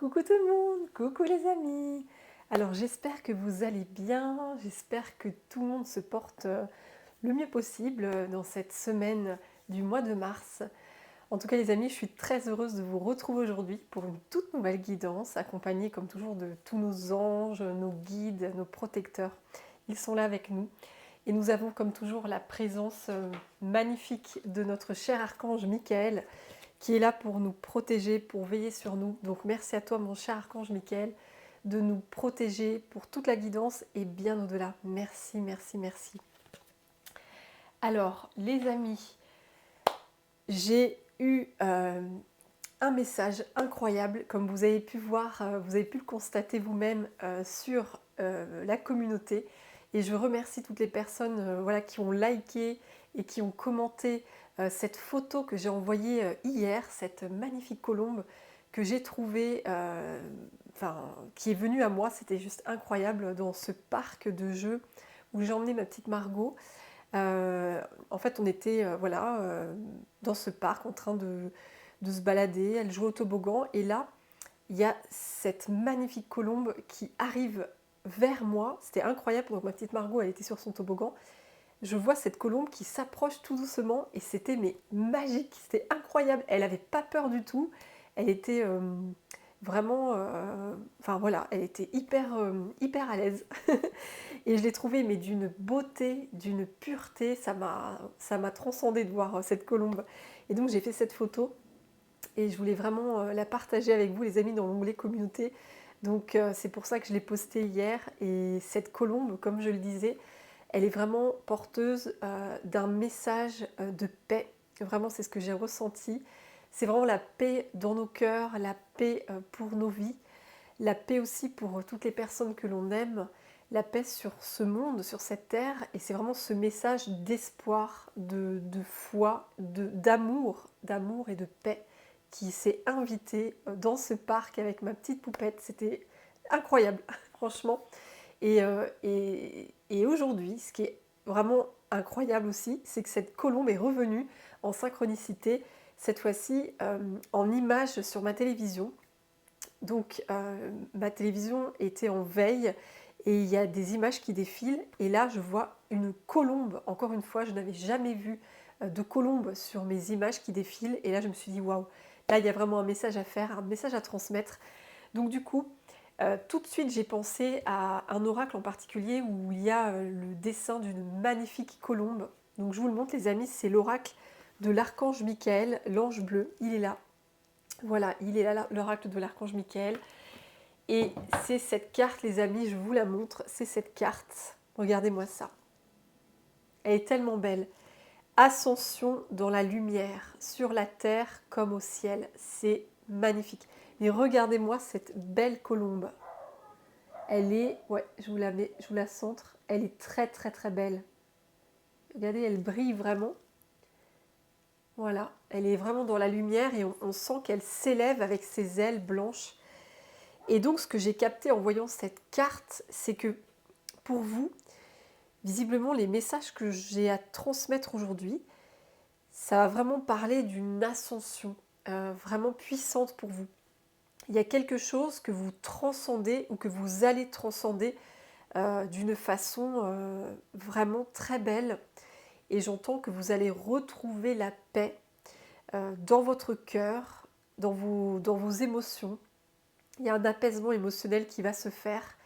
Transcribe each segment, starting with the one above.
Coucou tout le monde, coucou les amis. Alors j'espère que vous allez bien, j'espère que tout le monde se porte le mieux possible dans cette semaine du mois de mars. En tout cas les amis, je suis très heureuse de vous retrouver aujourd'hui pour une toute nouvelle guidance, accompagnée comme toujours de tous nos anges, nos guides, nos protecteurs. Ils sont là avec nous et nous avons comme toujours la présence magnifique de notre cher archange Michael qui est là pour nous protéger, pour veiller sur nous. Donc merci à toi mon cher archange Michael de nous protéger pour toute la guidance et bien au-delà. Merci, merci, merci. Alors les amis, j'ai eu un message incroyable, comme vous avez pu voir, vous avez pu le constater vous-même sur la communauté. Et je remercie toutes les personnes voilà, qui ont liké et qui ont commenté cette photo que j'ai envoyée hier, cette magnifique colombe que j'ai trouvée, qui est venue à moi. C'était juste incroyable dans ce parc de jeux où j'ai emmené ma petite Margot. En fait, on était dans ce parc en train de se balader, elle joue au toboggan et là, il y a cette magnifique colombe qui arrive vers moi. C'était incroyable, donc ma petite Margot, elle était sur son toboggan. Je vois cette colombe qui s'approche tout doucement et c'était mais magique, c'était incroyable. Elle n'avait pas peur du tout, elle était vraiment, elle était hyper à l'aise. Et je l'ai trouvée mais d'une beauté, d'une pureté, ça m'a transcendée de voir cette colombe. Et donc j'ai fait cette photo et je voulais vraiment la partager avec vous les amis dans l'onglet communauté. Donc c'est pour ça que je l'ai postée hier. Et cette colombe, comme je le disais, elle est vraiment porteuse d'un message de paix. Vraiment c'est ce que j'ai ressenti. C'est vraiment la paix dans nos cœurs, la paix pour nos vies, la paix aussi pour toutes les personnes que l'on aime, la paix sur ce monde, sur cette terre. Et c'est vraiment ce message d'espoir, de foi, d'amour et de paix qui s'est invité dans ce parc avec ma petite poupette. C'était incroyable, franchement. Et aujourd'hui, ce qui est vraiment incroyable aussi, c'est que cette colombe est revenue en synchronicité, cette fois-ci en image sur ma télévision. Donc ma télévision était en veille et il y a des images qui défilent et là je vois une colombe. Encore une fois, je n'avais jamais vu de colombe sur mes images qui défilent et là je me suis dit waouh, là il y a vraiment un message à faire, un message à transmettre. Donc du coup, tout de suite j'ai pensé à un oracle en particulier où il y a le dessin d'une magnifique colombe. Donc je vous le montre les amis, c'est l'oracle de l'archange Michael, l'ange bleu, il est là. Voilà, il est là, l'oracle de l'archange Michael. Et c'est cette carte, les amis, je vous la montre. C'est cette carte. Regardez-moi ça. Elle est tellement belle. Ascension dans la lumière, sur la terre comme au ciel. C'est magnifique. Et regardez-moi cette belle colombe. Elle est, ouais, je vous la mets, je vous la centre. Elle est très très très belle. Regardez, elle brille vraiment. Voilà, elle est vraiment dans la lumière et on sent qu'elle s'élève avec ses ailes blanches. Et donc ce que j'ai capté en voyant cette carte, c'est que pour vous, visiblement les messages que j'ai à transmettre aujourd'hui, ça va vraiment parler d'une ascension vraiment puissante pour vous. Il y a quelque chose que vous transcendez ou que vous allez transcender d'une façon vraiment très belle. Et j'entends que vous allez retrouver la paix dans votre cœur, dans vos émotions. Il y a un apaisement émotionnel qui va se faire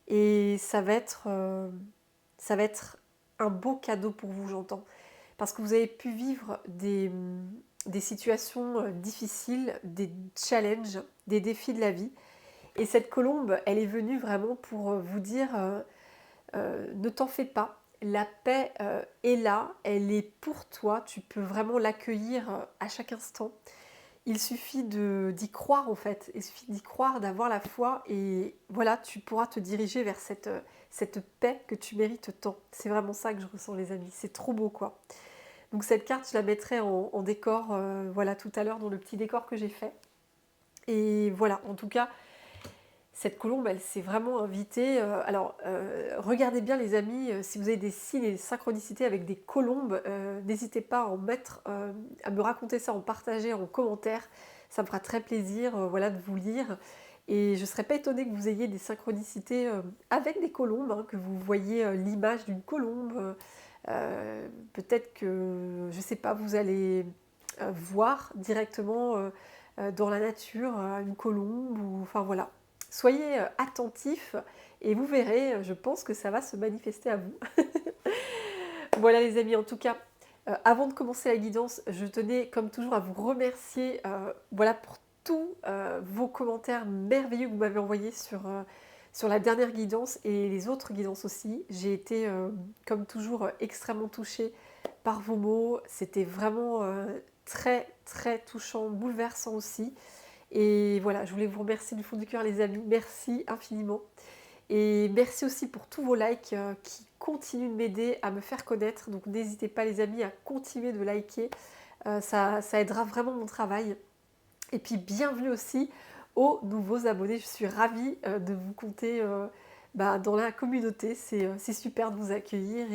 et ça va être un beau cadeau pour vous, j'entends. Parce que vous avez pu vivre des situations difficiles, des challenges, des défis de la vie. Et cette colombe, elle est venue vraiment pour vous dire ne t'en fais pas. La paix est là, elle est pour toi. Tu peux vraiment l'accueillir à chaque instant. Il suffit d'y croire en fait, il suffit d'y croire, d'avoir la foi et voilà, tu pourras te diriger vers cette paix que tu mérites tant. C'est vraiment ça que je ressens les amis, c'est trop beau quoi. Donc cette carte, je la mettrai en décor, voilà, tout à l'heure dans le petit décor que j'ai fait. Et voilà, en tout cas, cette colombe, elle s'est vraiment invitée. Regardez bien les amis, si vous avez des signes et des synchronicités avec des colombes, n'hésitez pas à en mettre, à me raconter ça, en partager en commentaire. Ça me fera très plaisir voilà, de vous lire. Et je ne serais pas étonnée que vous ayez des synchronicités avec des colombes, hein, que vous voyez l'image d'une colombe. Peut-être que, je ne sais pas, vous allez voir directement dans la nature une colombe. Ou, enfin voilà. Soyez attentifs et vous verrez, je pense que ça va se manifester à vous. Voilà les amis, en tout cas, avant de commencer la guidance, je tenais comme toujours à vous remercier voilà, pour tous vos commentaires merveilleux que vous m'avez envoyés sur la dernière guidance et les autres guidances aussi. J'ai été comme toujours extrêmement touchée par vos mots. C'était vraiment très très touchant, bouleversant aussi. Et voilà, je voulais vous remercier du fond du cœur les amis. Merci infiniment. Et merci aussi pour tous vos likes qui continuent de m'aider à me faire connaître. Donc n'hésitez pas les amis à continuer de liker. Ça aidera vraiment mon travail. Et puis bienvenue aussi aux nouveaux abonnés. Je suis ravie de vous compter dans la communauté. C'est super de vous accueillir.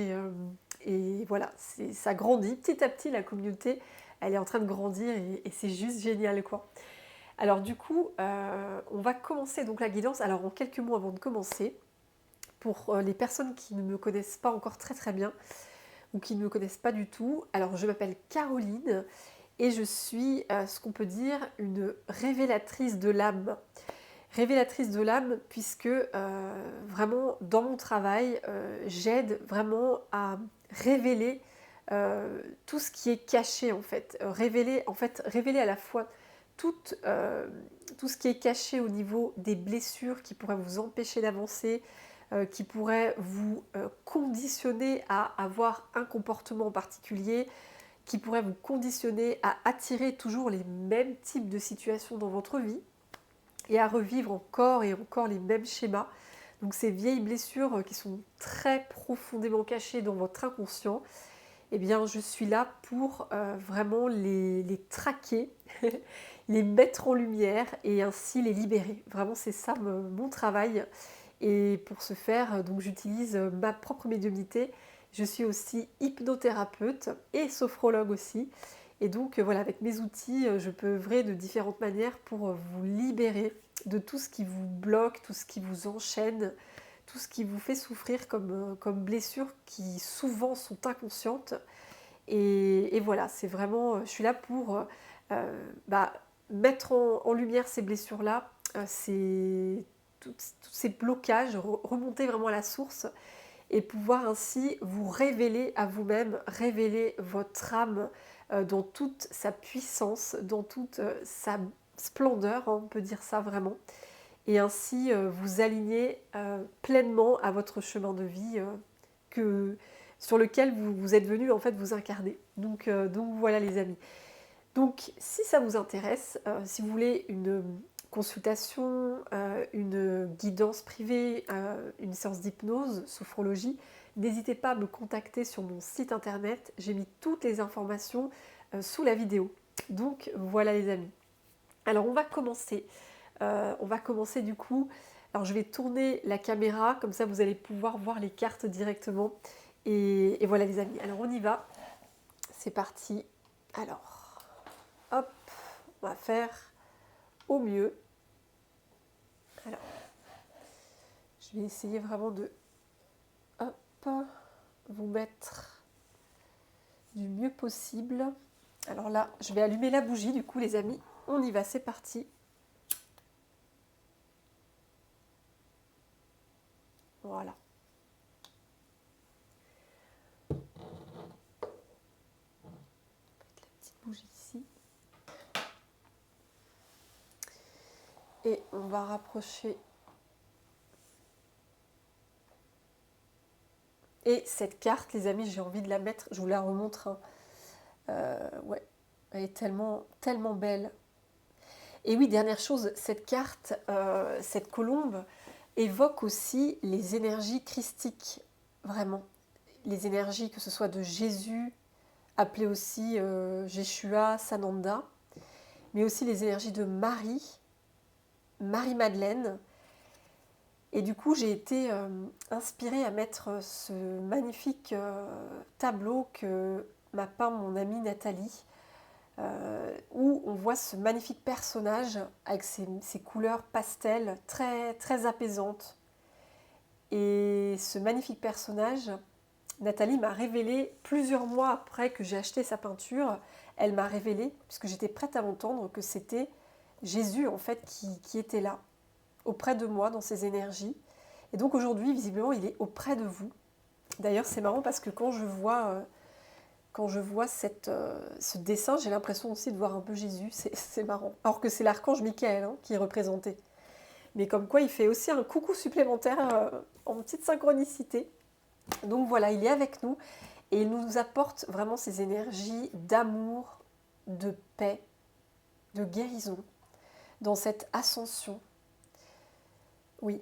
Et voilà, ça grandit. Petit à petit, la communauté, elle est en train de grandir et c'est juste génial quoi. Alors du coup, on va commencer donc la guidance. Alors en quelques mots avant de commencer, pour les personnes qui ne me connaissent pas encore très très bien ou qui ne me connaissent pas du tout, alors je m'appelle Caroline et je suis ce qu'on peut dire une révélatrice de l'âme. Révélatrice de l'âme puisque vraiment dans mon travail, j'aide vraiment à révéler tout ce qui est caché en fait. Révéler à la fois tout, tout ce qui est caché au niveau des blessures qui pourraient vous empêcher d'avancer, qui pourraient vous conditionner à avoir un comportement particulier, qui pourrait vous conditionner à attirer toujours les mêmes types de situations dans votre vie et à revivre encore et encore les mêmes schémas. Donc ces vieilles blessures qui sont très profondément cachées dans votre inconscient, eh bien je suis là pour vraiment les traquer, les mettre en lumière et ainsi les libérer. Vraiment c'est ça mon travail. Et pour ce faire, donc j'utilise ma propre médiumnité. Je suis aussi hypnothérapeute et sophrologue aussi. Et donc voilà, avec mes outils, je peux œuvrer de différentes manières pour vous libérer de tout ce qui vous bloque, tout ce qui vous enchaîne, tout ce qui vous fait souffrir comme blessures qui souvent sont inconscientes. Et voilà, c'est vraiment, je suis là pour mettre en lumière ces blessures-là, tous ces blocages, remonter vraiment à la source et pouvoir ainsi vous révéler à vous-même, révéler votre âme dans toute sa puissance, dans toute sa splendeur, hein, on peut dire ça vraiment, et ainsi vous aligner pleinement à votre chemin de vie sur lequel vous êtes venu en fait vous incarner. Donc voilà les amis. Donc si ça vous intéresse, si vous voulez une consultation, une guidance privée, une séance d'hypnose, sophrologie, n'hésitez pas à me contacter sur mon site internet. J'ai mis toutes les informations sous la vidéo. Donc voilà les amis. Alors on va commencer. Du coup. Alors je vais tourner la caméra, comme ça vous allez pouvoir voir les cartes directement. Et voilà les amis. Alors on y va. C'est parti. Alors, hop, on va faire au mieux. Alors, je vais essayer vraiment de vous mettre du mieux possible. Alors là, je vais allumer la bougie du coup les amis. On y va, c'est parti. Voilà. La petite bougie ici. Et on va rapprocher. Et cette carte, les amis, j'ai envie de la mettre, je vous la remontre. Hein. Ouais, elle est tellement, tellement belle. Et oui, dernière chose, cette carte, cette colombe, évoque aussi les énergies christiques, vraiment. Les énergies, que ce soit de Jésus, appelé aussi Jeshua, Sananda, mais aussi les énergies de Marie, Marie-Madeleine. Et du coup, j'ai été inspirée à mettre ce magnifique tableau que m'a peint mon amie Nathalie. où on voit ce magnifique personnage avec ses couleurs pastel très, très apaisantes. Et ce magnifique personnage, Nathalie m'a révélé plusieurs mois après que j'ai acheté sa peinture, elle m'a révélé, puisque j'étais prête à l'entendre, que c'était Jésus en fait qui était là, auprès de moi dans ses énergies. Et donc aujourd'hui, visiblement, il est auprès de vous. D'ailleurs, c'est marrant parce que quand je vois ce dessin, j'ai l'impression aussi de voir un peu Jésus, c'est marrant. Alors que c'est l'archange Michael qui est représenté. Mais comme quoi, il fait aussi un coucou supplémentaire en petite synchronicité. Donc voilà, il est avec nous et il nous apporte vraiment ces énergies d'amour, de paix, de guérison, dans cette ascension. Oui.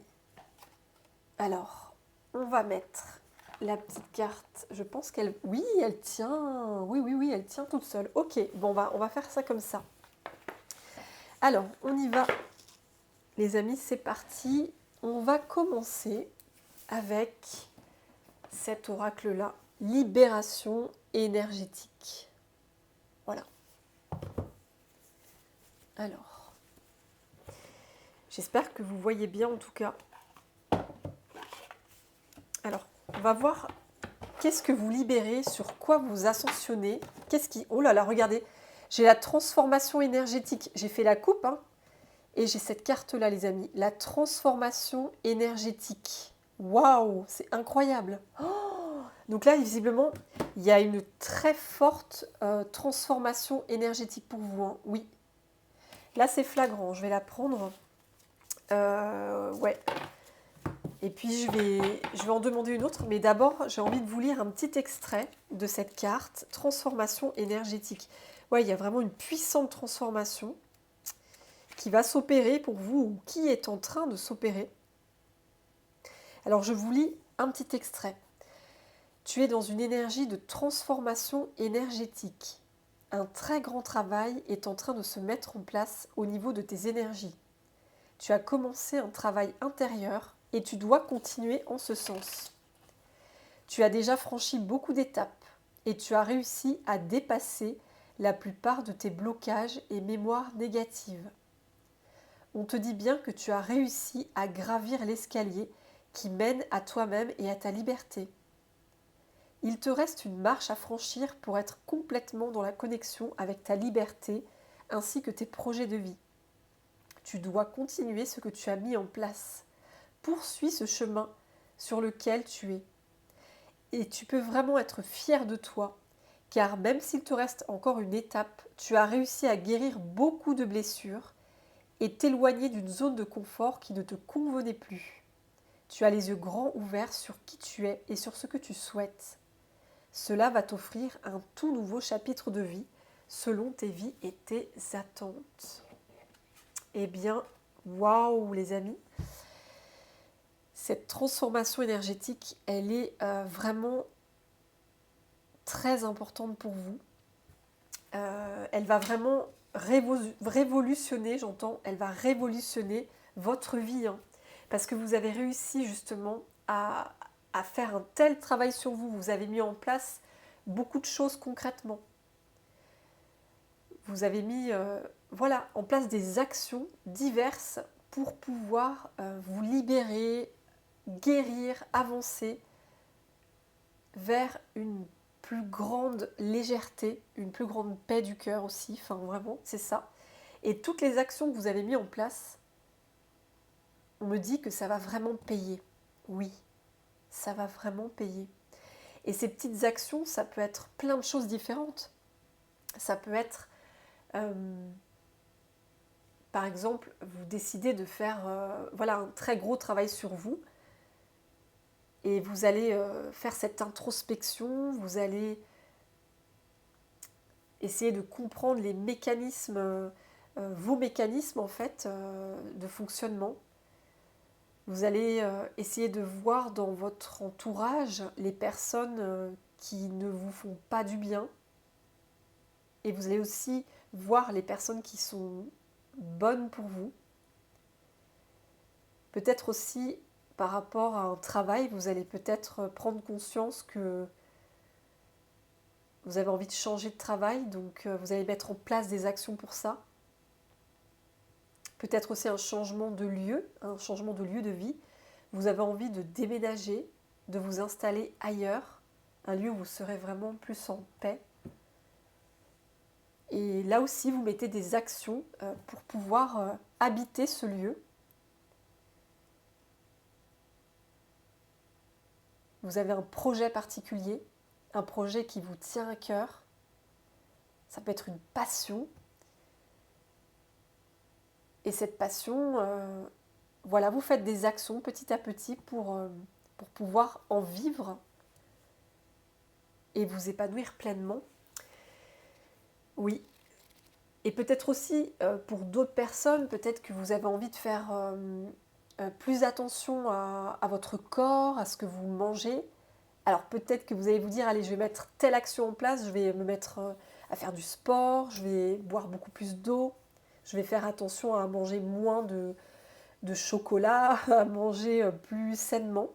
Alors, on va mettre la petite carte. Je pense qu'elle... Oui, elle tient. Oui, elle tient toute seule. Ok, bon, on va faire ça comme ça. Alors, on y va. Les amis, c'est parti. On va commencer avec cet oracle-là. Libération énergétique. Voilà. Alors, j'espère que vous voyez bien en tout cas. Alors, on va voir qu'est-ce que vous libérez, sur quoi vous ascensionnez. Qu'est-ce qui... Oh là là, regardez. J'ai la transformation énergétique. J'ai fait la coupe, et j'ai cette carte-là, les amis. La transformation énergétique. Waouh, c'est incroyable. Donc là, visiblement, il y a une très forte transformation énergétique pour vous. Oui. Là, c'est flagrant. Je vais la prendre. Ouais. Et puis, je vais en demander une autre. Mais d'abord, j'ai envie de vous lire un petit extrait de cette carte. Transformation énergétique. Ouais, il y a vraiment une puissante transformation qui va s'opérer pour vous ou qui est en train de s'opérer. Alors, je vous lis un petit extrait. Tu es dans une énergie de transformation énergétique. Un très grand travail est en train de se mettre en place au niveau de tes énergies. Tu as commencé un travail intérieur et tu dois continuer en ce sens. Tu as déjà franchi beaucoup d'étapes et tu as réussi à dépasser la plupart de tes blocages et mémoires négatives. On te dit bien que tu as réussi à gravir l'escalier qui mène à toi-même et à ta liberté. Il te reste une marche à franchir pour être complètement dans la connexion avec ta liberté ainsi que tes projets de vie. Tu dois continuer ce que tu as mis en place. Poursuis ce chemin sur lequel tu es. Et tu peux vraiment être fier de toi, car même s'il te reste encore une étape, tu as réussi à guérir beaucoup de blessures et t'éloigner d'une zone de confort qui ne te convenait plus. Tu as les yeux grands ouverts sur qui tu es et sur ce que tu souhaites. Cela va t'offrir un tout nouveau chapitre de vie selon tes vies et tes attentes. Eh bien, waouh les amis, cette transformation énergétique, elle est vraiment très importante pour vous. Elle va vraiment révolutionner, elle va révolutionner votre vie. Parce que vous avez réussi justement à faire un tel travail sur vous. Vous avez mis en place beaucoup de choses concrètement. Vous avez mis en place des actions diverses pour pouvoir vous libérer, guérir, avancer vers une plus grande légèreté, une plus grande paix du cœur aussi. Enfin, vraiment, c'est ça. Et toutes les actions que vous avez mises en place, on me dit que ça va vraiment payer. Oui, ça va vraiment payer. Et ces petites actions, ça peut être plein de choses différentes. Ça peut être, par exemple, vous décidez de faire un très gros travail sur vous. Et vous allez faire cette introspection, vous allez essayer de comprendre les mécanismes, vos mécanismes en fait de fonctionnement. Vous allez essayer de voir dans votre entourage les personnes qui ne vous font pas du bien. Et vous allez aussi voir les personnes qui sont bonnes pour vous. Peut-être aussi par rapport à un travail, vous allez peut-être prendre conscience que vous avez envie de changer de travail, donc vous allez mettre en place des actions pour ça. Peut-être aussi un changement de lieu de vie. Vous avez envie de déménager, de vous installer ailleurs, un lieu où vous serez vraiment plus en paix. Et là aussi, vous mettez des actions pour pouvoir habiter ce lieu. Vous avez un projet particulier, un projet qui vous tient à cœur. Ça peut être une passion. Et cette passion, voilà, vous faites des actions petit à petit pour pouvoir en vivre et vous épanouir pleinement. Oui. Et peut-être aussi, pour d'autres personnes, peut-être que vous avez envie de faire plus attention à votre corps, à ce que vous mangez. Alors peut-être que vous allez vous dire, allez, je vais mettre telle action en place, je vais me mettre à faire du sport, je vais boire beaucoup plus d'eau, je vais faire attention à manger moins de chocolat, à manger plus sainement.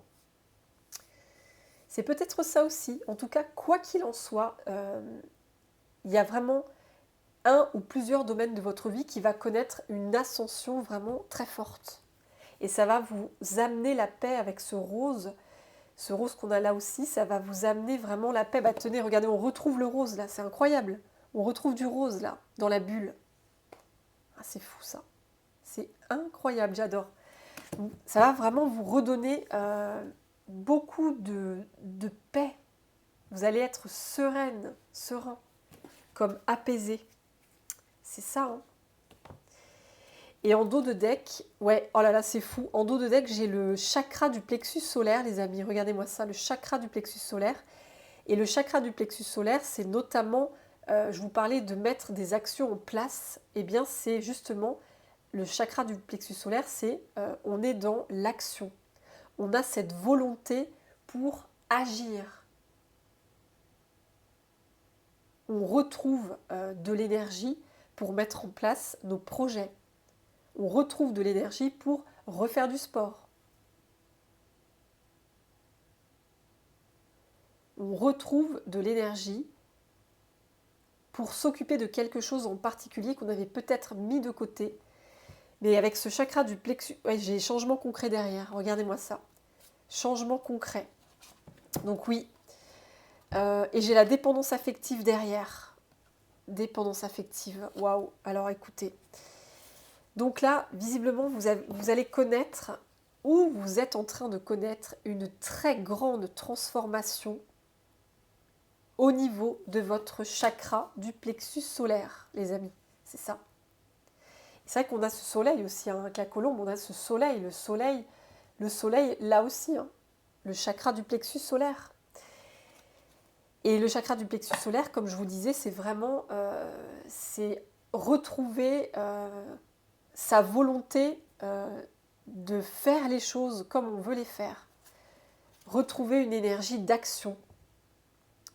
C'est peut-être ça aussi. En tout cas, quoi qu'il en soit, il y a vraiment un ou plusieurs domaines de votre vie qui va connaître une ascension vraiment très forte. Et ça va vous amener la paix avec ce rose qu'on a là aussi, ça va vous amener vraiment la paix. Bah tenez, regardez, on retrouve le rose là, c'est incroyable. On retrouve du rose là, dans la bulle. Ah, c'est fou ça. C'est incroyable, j'adore. Ça va vraiment vous redonner beaucoup de paix. Vous allez être sereine, serein, comme apaisé. C'est ça, hein. Et en dos de deck, ouais, oh là là, c'est fou. En dos de deck, j'ai le chakra du plexus solaire, les amis. Regardez-moi ça, le chakra du plexus solaire. Et le chakra du plexus solaire, c'est notamment, je vous parlais de mettre des actions en place. Eh bien, c'est justement le chakra du plexus solaire, c'est on est dans l'action. On a cette volonté pour agir. On retrouve de l'énergie pour mettre en place nos projets. On retrouve de l'énergie pour refaire du sport. On retrouve de l'énergie pour s'occuper de quelque chose en particulier qu'on avait peut-être mis de côté. Mais avec ce chakra du plexus, ouais, j'ai changement concret derrière. Regardez-moi ça. Changement concret. Donc oui. Et j'ai la dépendance affective derrière. Dépendance affective. Waouh. Alors écoutez. Donc là, visiblement, vous allez connaître, ou vous êtes en train de connaître, une très grande transformation au niveau de votre chakra du plexus solaire, les amis. C'est ça. C'est vrai qu'on a ce soleil aussi, hein, avec la colombe, on a ce soleil, le soleil là aussi, hein, le chakra du plexus solaire. Et le chakra du plexus solaire, comme je vous disais, c'est vraiment c'est retrouver sa volonté de faire les choses comme on veut les faire. Retrouver une énergie d'action.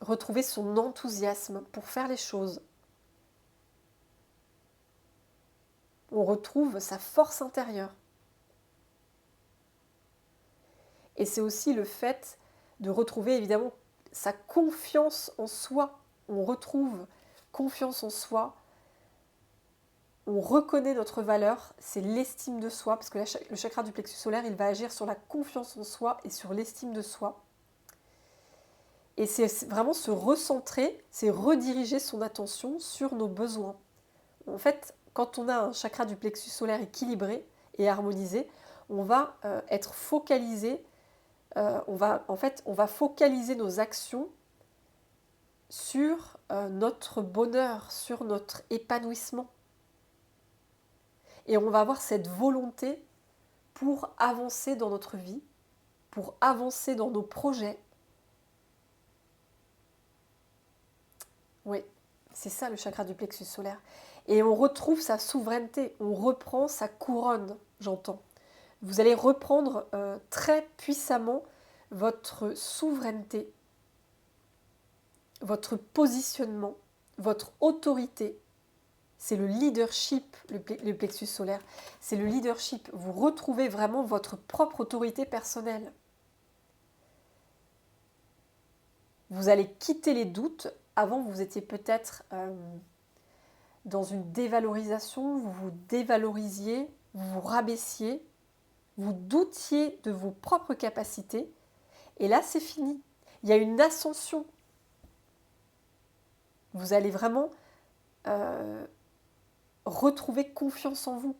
Retrouver son enthousiasme pour faire les choses. On retrouve sa force intérieure. Et c'est aussi le fait de retrouver évidemment sa confiance en soi. On retrouve confiance en soi. On reconnaît notre valeur, c'est l'estime de soi, parce que le chakra du plexus solaire, il va agir sur la confiance en soi et sur l'estime de soi. Et c'est vraiment se recentrer, c'est rediriger son attention sur nos besoins. En fait, quand on a un chakra du plexus solaire équilibré et harmonisé, on va être focalisé, on va focaliser nos actions sur notre bonheur, sur notre épanouissement. Et on va avoir cette volonté pour avancer dans notre vie, pour avancer dans nos projets. Oui, c'est ça le chakra du plexus solaire. Et on retrouve sa souveraineté, on reprend sa couronne, j'entends. Vous allez reprendre très puissamment votre souveraineté, votre positionnement, votre autorité. C'est le leadership, le plexus solaire. C'est le leadership. Vous retrouvez vraiment votre propre autorité personnelle. Vous allez quitter les doutes avant, vous étiez peut-être dans une dévalorisation, vous vous dévalorisiez, vous vous rabaissiez, vous doutiez de vos propres capacités. Et là, c'est fini. Il y a une ascension. Vous allez vraiment retrouver confiance en vous.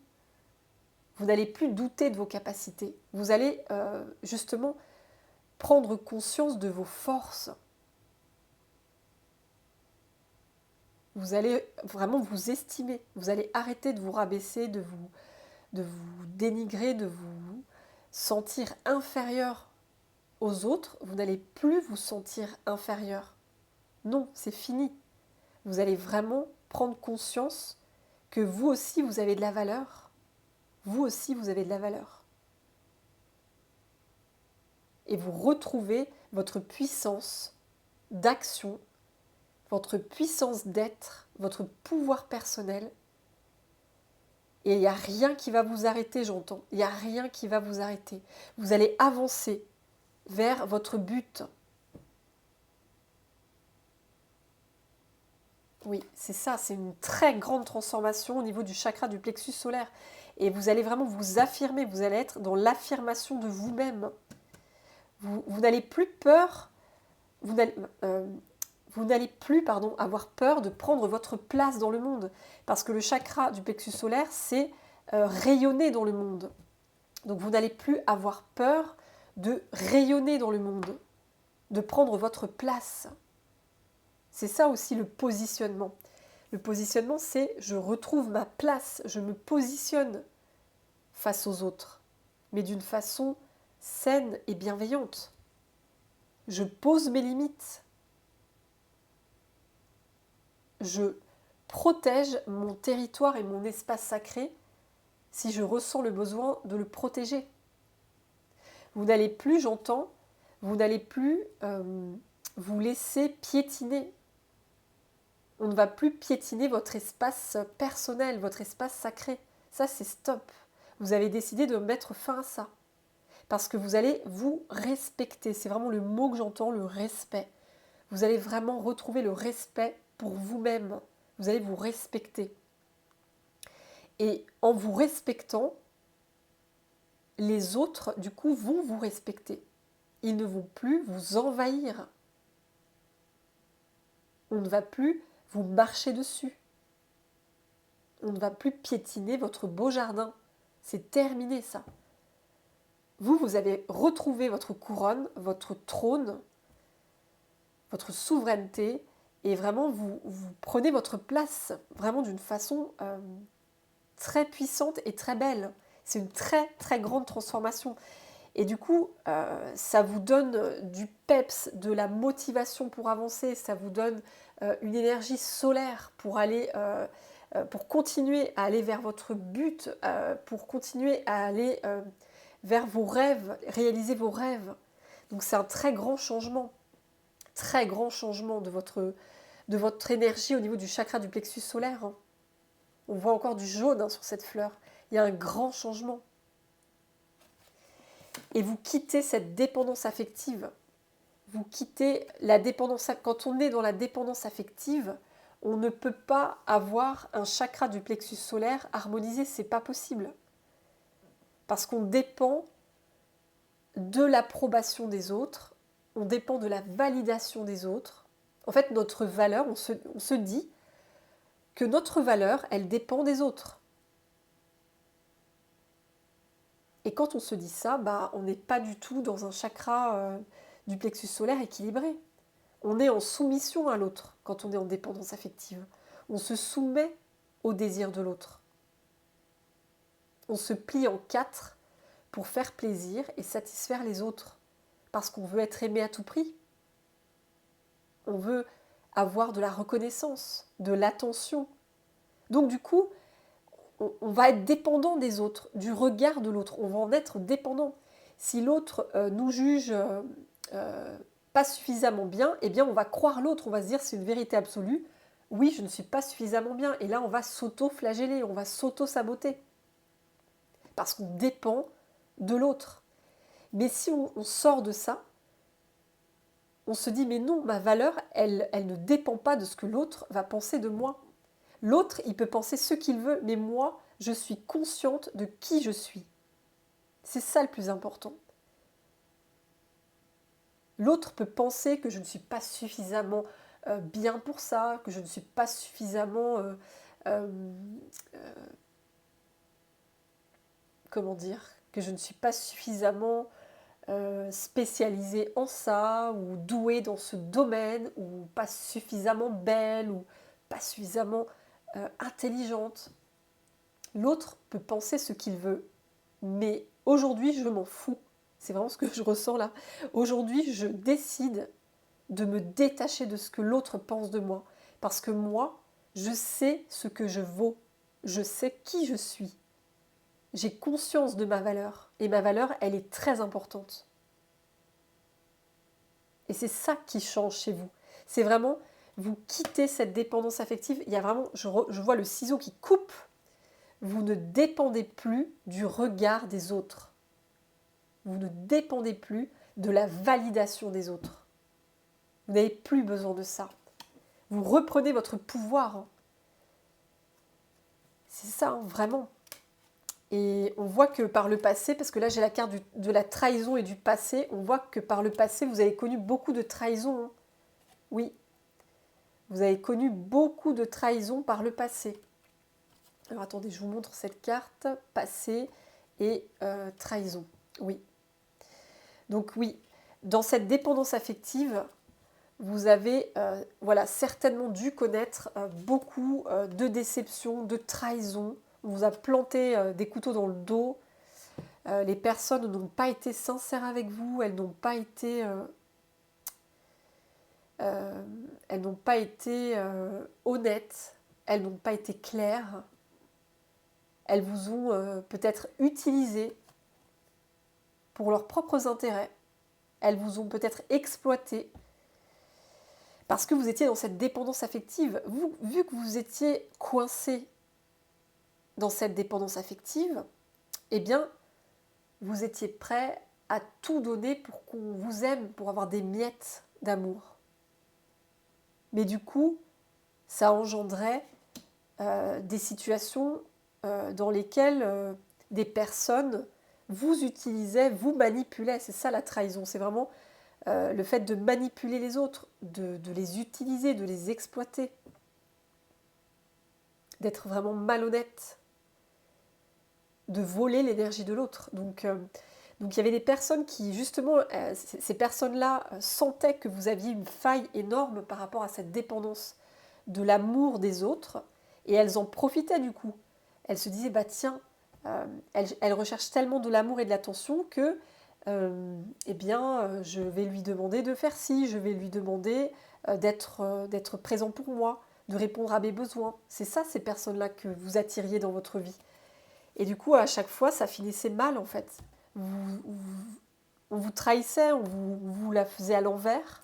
Vous n'allez plus douter de vos capacités. Vous allez justement prendre conscience de vos forces. Vous allez vraiment vous estimer. Vous allez arrêter de vous rabaisser, de vous dénigrer, de vous sentir inférieur aux autres. Vous n'allez plus vous sentir inférieur. Non, c'est fini. Vous allez vraiment prendre conscience que vous aussi, vous avez de la valeur. Vous aussi, vous avez de la valeur. Et vous retrouvez votre puissance d'action, votre puissance d'être, votre pouvoir personnel. Et il n'y a rien qui va vous arrêter, j'entends. Il n'y a rien qui va vous arrêter. Vous allez avancer vers votre but. Oui, c'est ça, c'est une très grande transformation au niveau du chakra du plexus solaire. Et vous allez vraiment vous affirmer, vous allez être dans l'affirmation de vous-même. Vous n'allez plus peur, vous n'allez plus avoir peur de prendre votre place dans le monde. Parce que le chakra du plexus solaire, c'est rayonner dans le monde. Donc vous n'allez plus avoir peur de rayonner dans le monde, de prendre votre place. C'est ça aussi le positionnement. Le positionnement, c'est je retrouve ma place, je me positionne face aux autres, mais d'une façon saine et bienveillante. Je pose mes limites. Je protège mon territoire et mon espace sacré si je ressens le besoin de le protéger. Vous n'allez plus, j'entends, vous n'allez plus vous laisser piétiner. On ne va plus piétiner votre espace personnel, votre espace sacré. Ça, c'est stop. Vous avez décidé de mettre fin à ça. Parce que vous allez vous respecter. C'est vraiment le mot que j'entends, le respect. Vous allez vraiment retrouver le respect pour vous-même. Vous allez vous respecter. Et en vous respectant, les autres, du coup, vont vous respecter. Ils ne vont plus vous envahir. On ne va plus vous marcher dessus. On ne va plus piétiner votre beau jardin. C'est terminé ça. Vous avez retrouvé votre couronne, votre trône, votre souveraineté, et vraiment vous prenez votre place vraiment d'une façon très puissante et très belle. C'est une très très grande transformation. Et du coup, ça vous donne du peps, de la motivation pour avancer, ça vous donne une énergie solaire pour aller, pour continuer à aller vers votre but, pour continuer à aller vers vos rêves, réaliser vos rêves. Donc c'est un très grand changement de votre énergie au niveau du chakra du plexus solaire. Hein. On voit encore du jaune sur cette fleur. Il y a un grand changement. Et vous quittez cette dépendance affective. Vous quittez la dépendance. Quand on est dans la dépendance affective, on ne peut pas avoir un chakra du plexus solaire harmonisé, c'est pas possible. Parce qu'on dépend de l'approbation des autres, on dépend de la validation des autres. En fait, notre valeur, on se dit que notre valeur, elle dépend des autres. Et quand on se dit ça, on n'est pas du tout dans un chakra du plexus solaire équilibré. On est en soumission à l'autre quand on est en dépendance affective. On se soumet au désir de l'autre. On se plie en quatre pour faire plaisir et satisfaire les autres. Parce qu'on veut être aimé à tout prix. On veut avoir de la reconnaissance, de l'attention. Donc du coup, on va être dépendant des autres, du regard de l'autre. On va en être dépendant. Si l'autre nous juge pas suffisamment bien, eh bien on va croire l'autre, on va se dire c'est une vérité absolue. Oui, je ne suis pas suffisamment bien. Et là, on va s'auto-flageller, on va s'auto-saboter. Parce qu'on dépend de l'autre. Mais si on sort de ça, on se dit mais non, ma valeur, elle ne dépend pas de ce que l'autre va penser de moi. L'autre, il peut penser ce qu'il veut, mais moi, je suis consciente de qui je suis. C'est ça le plus important. L'autre peut penser que je ne suis pas suffisamment bien pour ça, que je ne suis pas suffisamment... euh, comment dire, que je ne suis pas suffisamment spécialisée en ça, ou douée dans ce domaine, ou pas suffisamment belle, ou pas suffisamment intelligente. L'autre peut penser ce qu'il veut, mais aujourd'hui, je m'en fous. C'est vraiment ce que je ressens là. Aujourd'hui, je décide de me détacher de ce que l'autre pense de moi. Parce que moi, je sais ce que je vaux. Je sais qui je suis. J'ai conscience de ma valeur. Et ma valeur, elle est très importante. Et c'est ça qui change chez vous. C'est vraiment, vous quittez cette dépendance affective. Il y a vraiment, je vois le ciseau qui coupe. Vous ne dépendez plus du regard des autres. Vous ne dépendez plus de la validation des autres. Vous n'avez plus besoin de ça. Vous reprenez votre pouvoir. C'est ça, hein, vraiment. Et on voit que par le passé, parce que là j'ai la carte de la trahison et du passé, on voit que par le passé, vous avez connu beaucoup de trahison. Hein. Oui, vous avez connu beaucoup de trahison par le passé. Alors attendez, je vous montre cette carte, passé et trahison. Oui. Donc oui, dans cette dépendance affective, vous avez voilà, certainement dû connaître beaucoup de déceptions, de trahisons. On vous a planté des couteaux dans le dos. Les personnes n'ont pas été sincères avec vous, elles n'ont pas été, honnêtes, elles n'ont pas été claires. Elles vous ont peut-être utilisé pour leurs propres intérêts. Elles vous ont peut-être exploité. Parce que vous étiez dans cette dépendance affective. Vu que vous étiez coincé dans cette dépendance affective, eh bien, vous étiez prêt à tout donner pour qu'on vous aime, pour avoir des miettes d'amour. Mais du coup, ça engendrait des situations dans lesquelles des personnes vous utilisaient, vous manipulaient. C'est ça la trahison, c'est vraiment le fait de manipuler les autres, de les utiliser, de les exploiter, d'être vraiment malhonnête, de voler l'énergie de l'autre. Donc il y avait des personnes qui, justement, ces personnes-là sentaient que vous aviez une faille énorme par rapport à cette dépendance de l'amour des autres, et elles en profitaient du coup. Elles se disaient, bah tiens, elle recherche tellement de l'amour et de l'attention que je vais lui demander de faire ci, je vais lui demander d'être présent pour moi, de répondre à mes besoins. C'est ça, ces personnes-là que vous attiriez dans votre vie. Et du coup, à chaque fois, ça finissait mal, en fait. On vous trahissait, on vous la faisait à l'envers.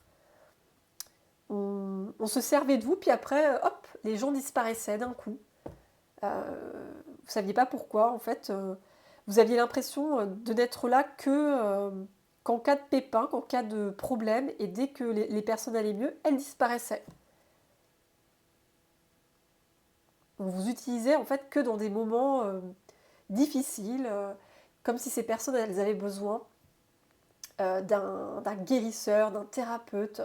On se servait de vous, puis après, hop, les gens disparaissaient d'un coup. Vous ne saviez pas pourquoi, en fait. Vous aviez l'impression de n'être là qu'en cas de pépin, qu'en cas de problème, et dès que les personnes allaient mieux, elles disparaissaient. On vous utilisait en fait que dans des moments difficiles, comme si ces personnes elles avaient besoin d'un guérisseur, d'un thérapeute,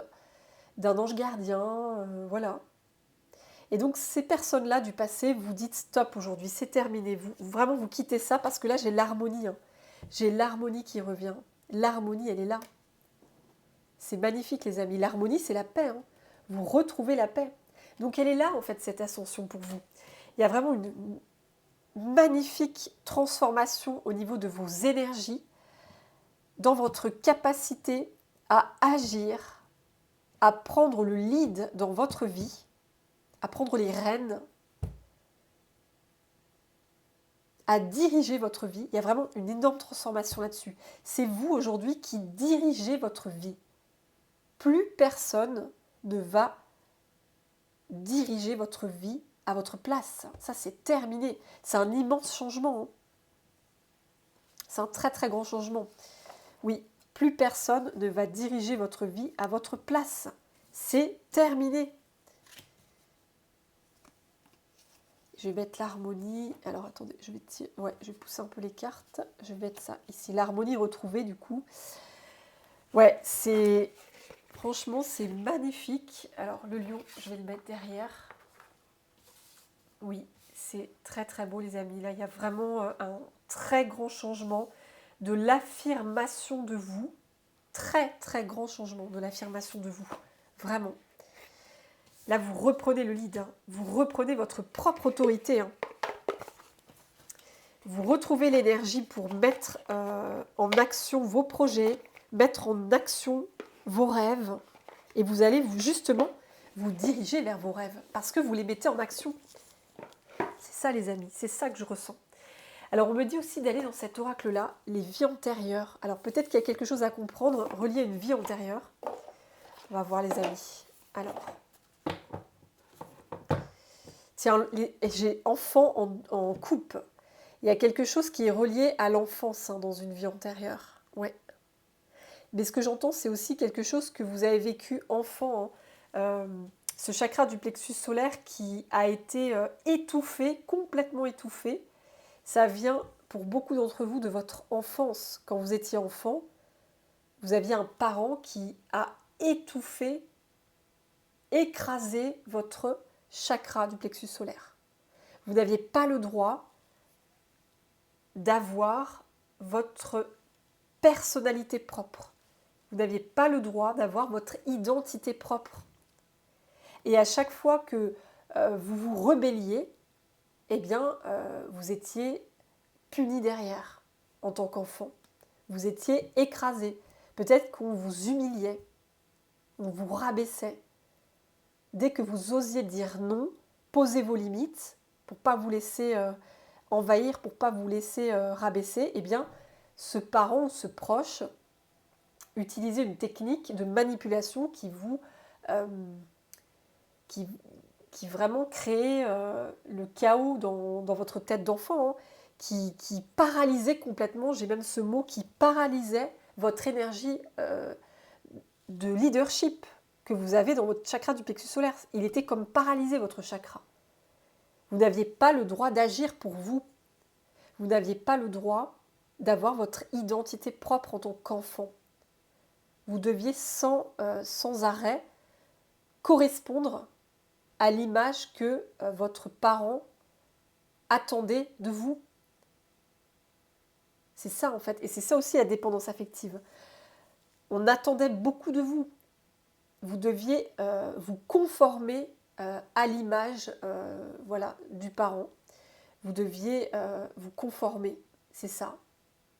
d'un ange gardien, voilà. Et donc ces personnes-là du passé, vous dites stop aujourd'hui, c'est terminé. Vraiment, vous quittez ça parce que là, j'ai l'harmonie. Hein. J'ai l'harmonie qui revient. L'harmonie, elle est là. C'est magnifique, les amis. L'harmonie, c'est la paix. Hein. Vous retrouvez la paix. Donc elle est là, en fait, cette ascension pour vous. Il y a vraiment une magnifique transformation au niveau de vos énergies, dans votre capacité à agir, à prendre le lead dans votre vie, à prendre les rênes, à diriger votre vie. Il y a vraiment une énorme transformation là-dessus. C'est vous aujourd'hui qui dirigez votre vie. Plus personne ne va diriger votre vie à votre place. Ça, c'est terminé. C'est un immense changement. Hein. C'est un très très grand changement. Oui, Plus personne ne va diriger votre vie à votre place. C'est terminé. Je vais mettre l'harmonie. Alors attendez, je vais pousser un peu les cartes. Je vais mettre ça ici. L'harmonie retrouvée du coup. Ouais, c'est... Franchement, c'est magnifique. Alors le lion, je vais le mettre derrière. Oui, c'est très très beau les amis. Là, il y a vraiment un très grand changement de l'affirmation de vous. Très très grand changement de l'affirmation de vous. Vraiment. Là, vous reprenez le lead. Hein. Vous reprenez votre propre autorité. Hein. Vous retrouvez l'énergie pour mettre en action vos projets, mettre en action vos rêves. Et vous allez justement vous diriger vers vos rêves parce que vous les mettez en action. C'est ça les amis, c'est ça que je ressens. Alors on me dit aussi d'aller dans cet oracle-là, les vies antérieures. Alors peut-être qu'il y a quelque chose à comprendre relié à une vie antérieure. On va voir les amis. Alors, tiens, j'ai enfant en coupe. Il y a quelque chose qui est relié à l'enfance hein, dans une vie antérieure. Ouais. Mais ce que j'entends, c'est aussi quelque chose que vous avez vécu enfant. Hein. Ce chakra du plexus solaire qui a été étouffé, complètement étouffé. Ça vient pour beaucoup d'entre vous de votre enfance. Quand vous étiez enfant, vous aviez un parent qui a étouffé, écrasé votre chakra du plexus solaire. Vous n'aviez pas le droit d'avoir votre personnalité propre. Vous n'aviez pas le droit d'avoir votre identité propre. Et à chaque fois que vous vous rebelliez, eh bien, vous étiez puni derrière en tant qu'enfant. Vous étiez écrasé. Peut-être qu'on vous humiliait, on vous rabaissait. Dès que vous osiez dire non, posez vos limites pour ne pas vous laisser envahir, pour ne pas vous laisser rabaisser, eh bien, ce parent ou ce proche utilisait une technique de manipulation qui vous... qui vraiment créait le chaos dans votre tête d'enfant, hein, qui paralysait complètement, j'ai même ce mot, qui paralysait votre énergie de leadership que vous avez dans votre chakra du plexus solaire. Il était comme paralysé, votre chakra. Vous n'aviez pas le droit d'agir pour vous. Vous n'aviez pas le droit d'avoir votre identité propre en tant qu'enfant. Vous deviez sans arrêt correspondre à l'image que votre parent attendait de vous. C'est ça en fait, et c'est ça aussi la dépendance affective. On attendait beaucoup de vous. Vous deviez vous conformer à l'image voilà, du parent. Vous deviez vous conformer, c'est ça,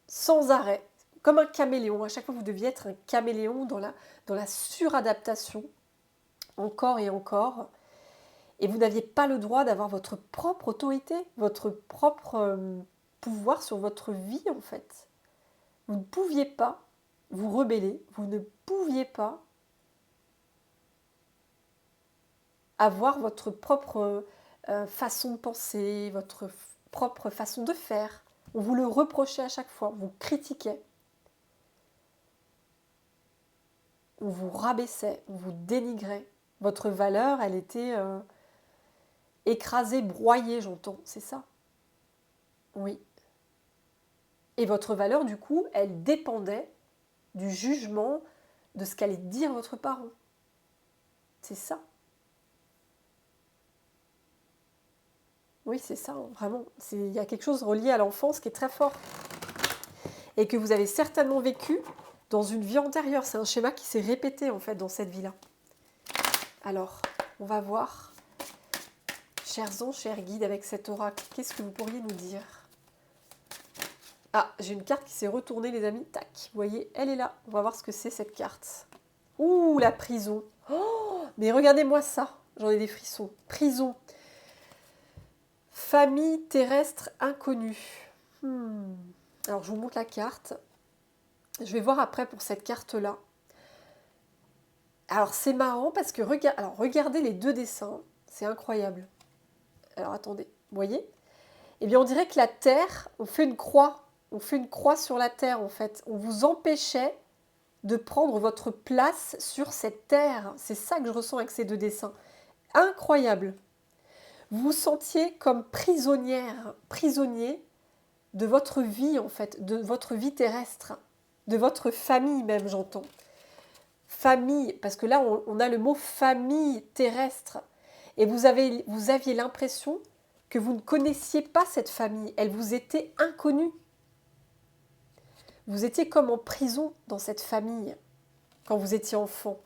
sans arrêt, comme un caméléon. À chaque fois, vous deviez être un caméléon dans la suradaptation, encore et encore. Et vous n'aviez pas le droit d'avoir votre propre autorité, votre propre pouvoir sur votre vie, en fait. Vous ne pouviez pas vous rebeller, vous ne pouviez pas avoir votre propre façon de penser, votre propre façon de faire. On vous le reprochait à chaque fois, on vous critiquait. On vous rabaissait, on vous dénigrait. Votre valeur, elle était écrasée, broyée, j'entends, c'est ça. Oui. Et votre valeur, du coup, elle dépendait du jugement, de ce qu'allait dire votre parent. C'est ça. Oui, c'est ça, hein, vraiment. Il y a quelque chose relié à l'enfance qui est très fort. Et que vous avez certainement vécu dans une vie antérieure. C'est un schéma qui s'est répété, en fait, dans cette vie-là. Alors, on va voir, chers anges, chers guides, avec cet oracle, qu'est-ce que vous pourriez nous dire ? Ah, j'ai une carte qui s'est retournée, les amis. Tac, vous voyez, elle est là. On va voir ce que c'est, cette carte. Ouh, la prison. Oh, mais regardez-moi ça. J'en ai des frissons. Prison. Famille terrestre inconnue. Alors, je vous montre la carte. Je vais voir après pour cette carte-là. Alors, c'est marrant parce que regardez les deux dessins. C'est incroyable. Alors, attendez. Vous voyez ? Eh bien, on dirait que la Terre, on fait une croix. On fait une croix sur la Terre, en fait. On vous empêchait de prendre votre place sur cette terre. C'est ça que je ressens avec ces deux dessins. Incroyable. Vous vous sentiez comme prisonnière, prisonnier de votre vie en fait, de votre vie terrestre, de votre famille même, j'entends. Famille, parce que là on a le mot famille terrestre. Et vous aviez l'impression que vous ne connaissiez pas cette famille, elle vous était inconnue. Vous étiez comme en prison dans cette famille quand vous étiez enfant.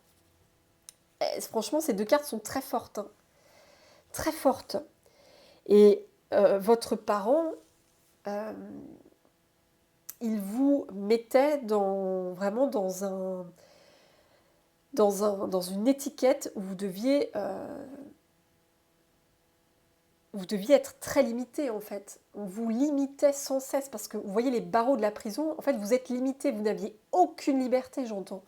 Et franchement, ces deux cartes sont très fortes, hein, très fortes. Et votre parent, euh, il vous mettait vraiment dans une étiquette où vous deviez être très limité en fait. On vous limitait sans cesse parce que vous voyez les barreaux de la prison, en fait vous êtes limité, vous n'aviez aucune liberté, j'entends.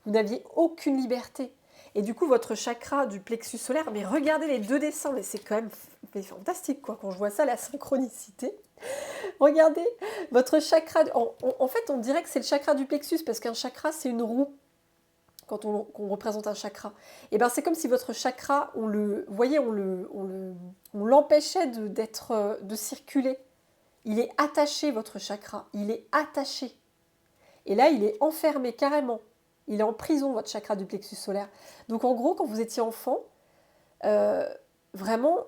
Vous n'aviez aucune liberté. Et du coup votre chakra du plexus solaire, mais regardez les deux dessins, mais c'est quand même fantastique quoi, quand je vois ça, la synchronicité. Regardez, votre chakra, en fait on dirait que c'est le chakra du plexus parce qu'un chakra c'est une roue. Quand on représente un chakra, et ben c'est comme si votre chakra, vous voyez, on l'empêchait de circuler. Il est attaché, votre chakra, il est attaché. Et là, il est enfermé carrément. Il est en prison, votre chakra du plexus solaire. Donc en gros, quand vous étiez enfant, vraiment,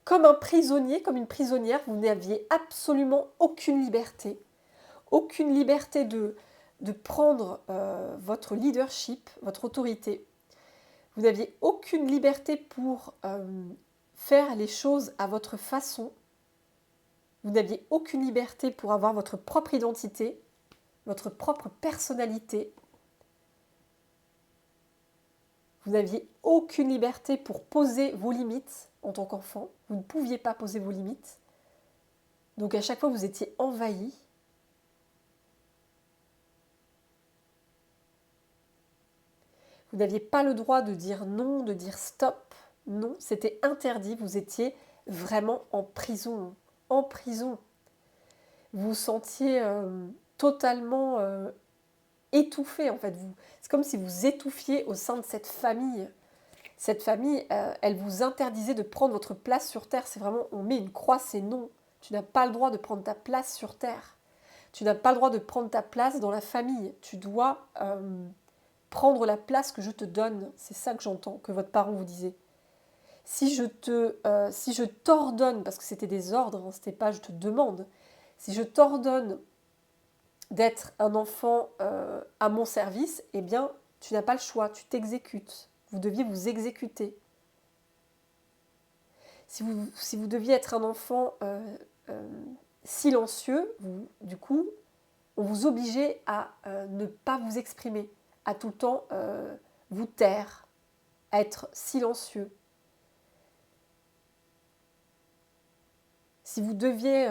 comme un prisonnier, comme une prisonnière, vous n'aviez absolument aucune liberté. Aucune liberté de prendre votre leadership, votre autorité. Vous n'aviez aucune liberté pour faire les choses à votre façon. Vous n'aviez aucune liberté pour avoir votre propre identité, votre propre personnalité. Vous n'aviez aucune liberté pour poser vos limites en tant qu'enfant. Vous ne pouviez pas poser vos limites. Donc à chaque fois, vous étiez envahi. Vous n'aviez pas le droit de dire non, de dire stop. Non, c'était interdit. Vous étiez vraiment en prison. En prison. Vous vous sentiez totalement étouffé, en fait. C'est comme si vous étouffiez au sein de cette famille. Cette famille, elle vous interdisait de prendre votre place sur Terre. C'est vraiment, on met une croix, c'est non. Tu n'as pas le droit de prendre ta place sur Terre. Tu n'as pas le droit de prendre ta place dans la famille. Tu dois prendre la place que je te donne. C'est ça que j'entends, que votre parent vous disait. Si je t'ordonne, parce que c'était des ordres, hein, c'était pas je te demande, si je t'ordonne d'être un enfant à mon service, eh bien, tu n'as pas le choix, tu t'exécutes. Vous deviez vous exécuter. Si vous deviez être un enfant silencieux, du coup, on vous obligeait à ne pas vous exprimer, à tout le temps vous taire, à être silencieux. Si vous deviez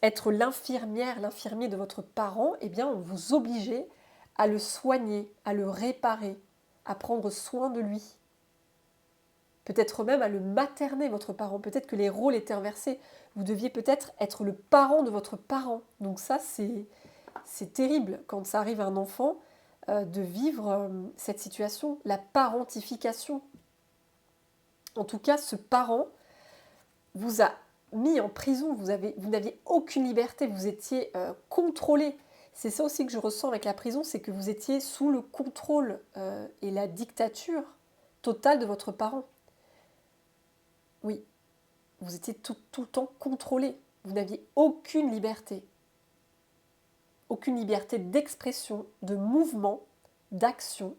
être l'infirmier de votre parent, eh bien, on vous obligeait à le soigner, à le réparer, à prendre soin de lui. Peut-être même à le materner, votre parent. Peut-être que les rôles étaient inversés. Vous deviez peut-être être le parent de votre parent. Donc ça, c'est terrible quand ça arrive à un enfant de vivre cette situation, la parentification. En tout cas, ce parent vous a mis en prison, vous n'aviez aucune liberté, vous étiez contrôlé. C'est ça aussi que je ressens avec la prison, c'est que vous étiez sous le contrôle et la dictature totale de votre parent. Oui, vous étiez tout le temps contrôlé. Vous n'aviez aucune liberté. Aucune liberté d'expression, de mouvement, d'action.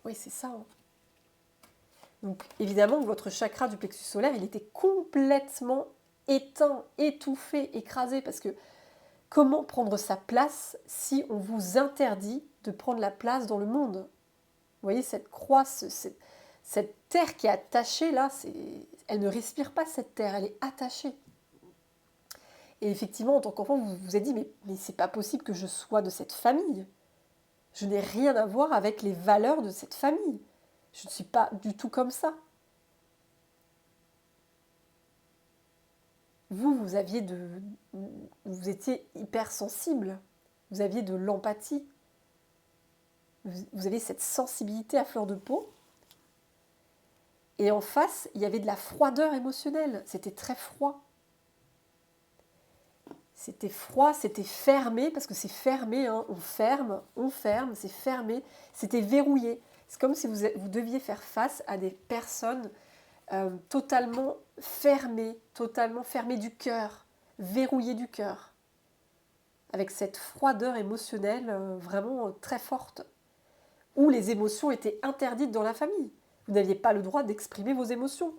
Oui, c'est ça. Hein. Donc évidemment, votre chakra du plexus solaire, il était complètement éteint, étouffé, écrasé, parce que comment prendre sa place si on vous interdit de prendre la place dans le monde? Vous voyez, cette croix, cette terre qui est attachée là, elle ne respire pas cette terre, elle est attachée. Et effectivement, en tant qu'enfant, vous vous êtes dit, mais c'est pas possible que je sois de cette famille. Je n'ai rien à voir avec les valeurs de cette famille. Je ne suis pas du tout comme ça. Vous étiez hypersensible. vous aviez de l'empathie, vous aviez cette sensibilité à fleur de peau. Et en face, il y avait de la froideur émotionnelle. C'était très froid. C'était froid, c'était fermé, parce que c'est fermé, hein. On ferme, c'est fermé. C'était verrouillé. C'est comme si vous deviez faire face à des personnes totalement fermées du cœur, verrouillées du cœur, avec cette froideur émotionnelle vraiment très forte, où les émotions étaient interdites dans la famille. Vous n'aviez pas le droit d'exprimer vos émotions.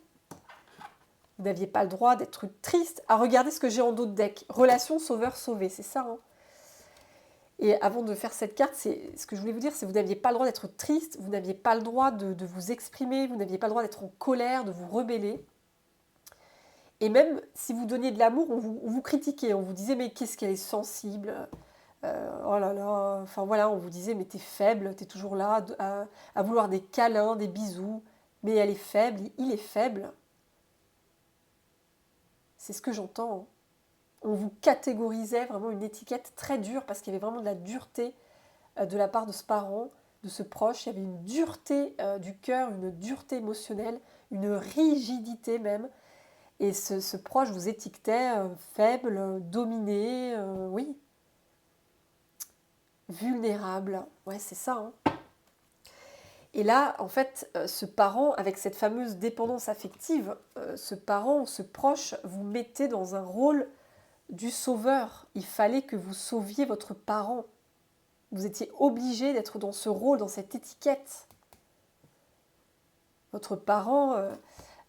Vous n'aviez pas le droit d'être triste. Ah, regardez ce que j'ai en dos de deck. Relation sauveur-sauvé, c'est ça. Hein. Et avant de faire cette carte, ce que je voulais vous dire, c'est que vous n'aviez pas le droit d'être triste, vous n'aviez pas le droit de vous exprimer, vous n'aviez pas le droit d'être en colère, de vous rebeller. Et même si vous donniez de l'amour, on vous critiquait, on vous disait mais qu'est-ce qu'elle est sensible, oh là là, enfin voilà, on vous disait mais t'es faible, t'es toujours là à vouloir des câlins, des bisous, mais elle est faible, il est faible. C'est ce que j'entends. Hein. On vous catégorisait vraiment une étiquette très dure parce qu'il y avait vraiment de la dureté de la part de ce parent, de ce proche. Il y avait une dureté du cœur, une dureté émotionnelle, une rigidité même. Et ce proche vous étiquetait faible, dominé, oui, vulnérable. Ouais, c'est ça. Hein. Et là, en fait, ce parent, avec cette fameuse dépendance affective, ce parent, ce proche, vous mettez dans un rôle du sauveur. Il fallait que vous sauviez votre parent. Vous étiez obligé d'être dans ce rôle, dans cette étiquette. Votre parent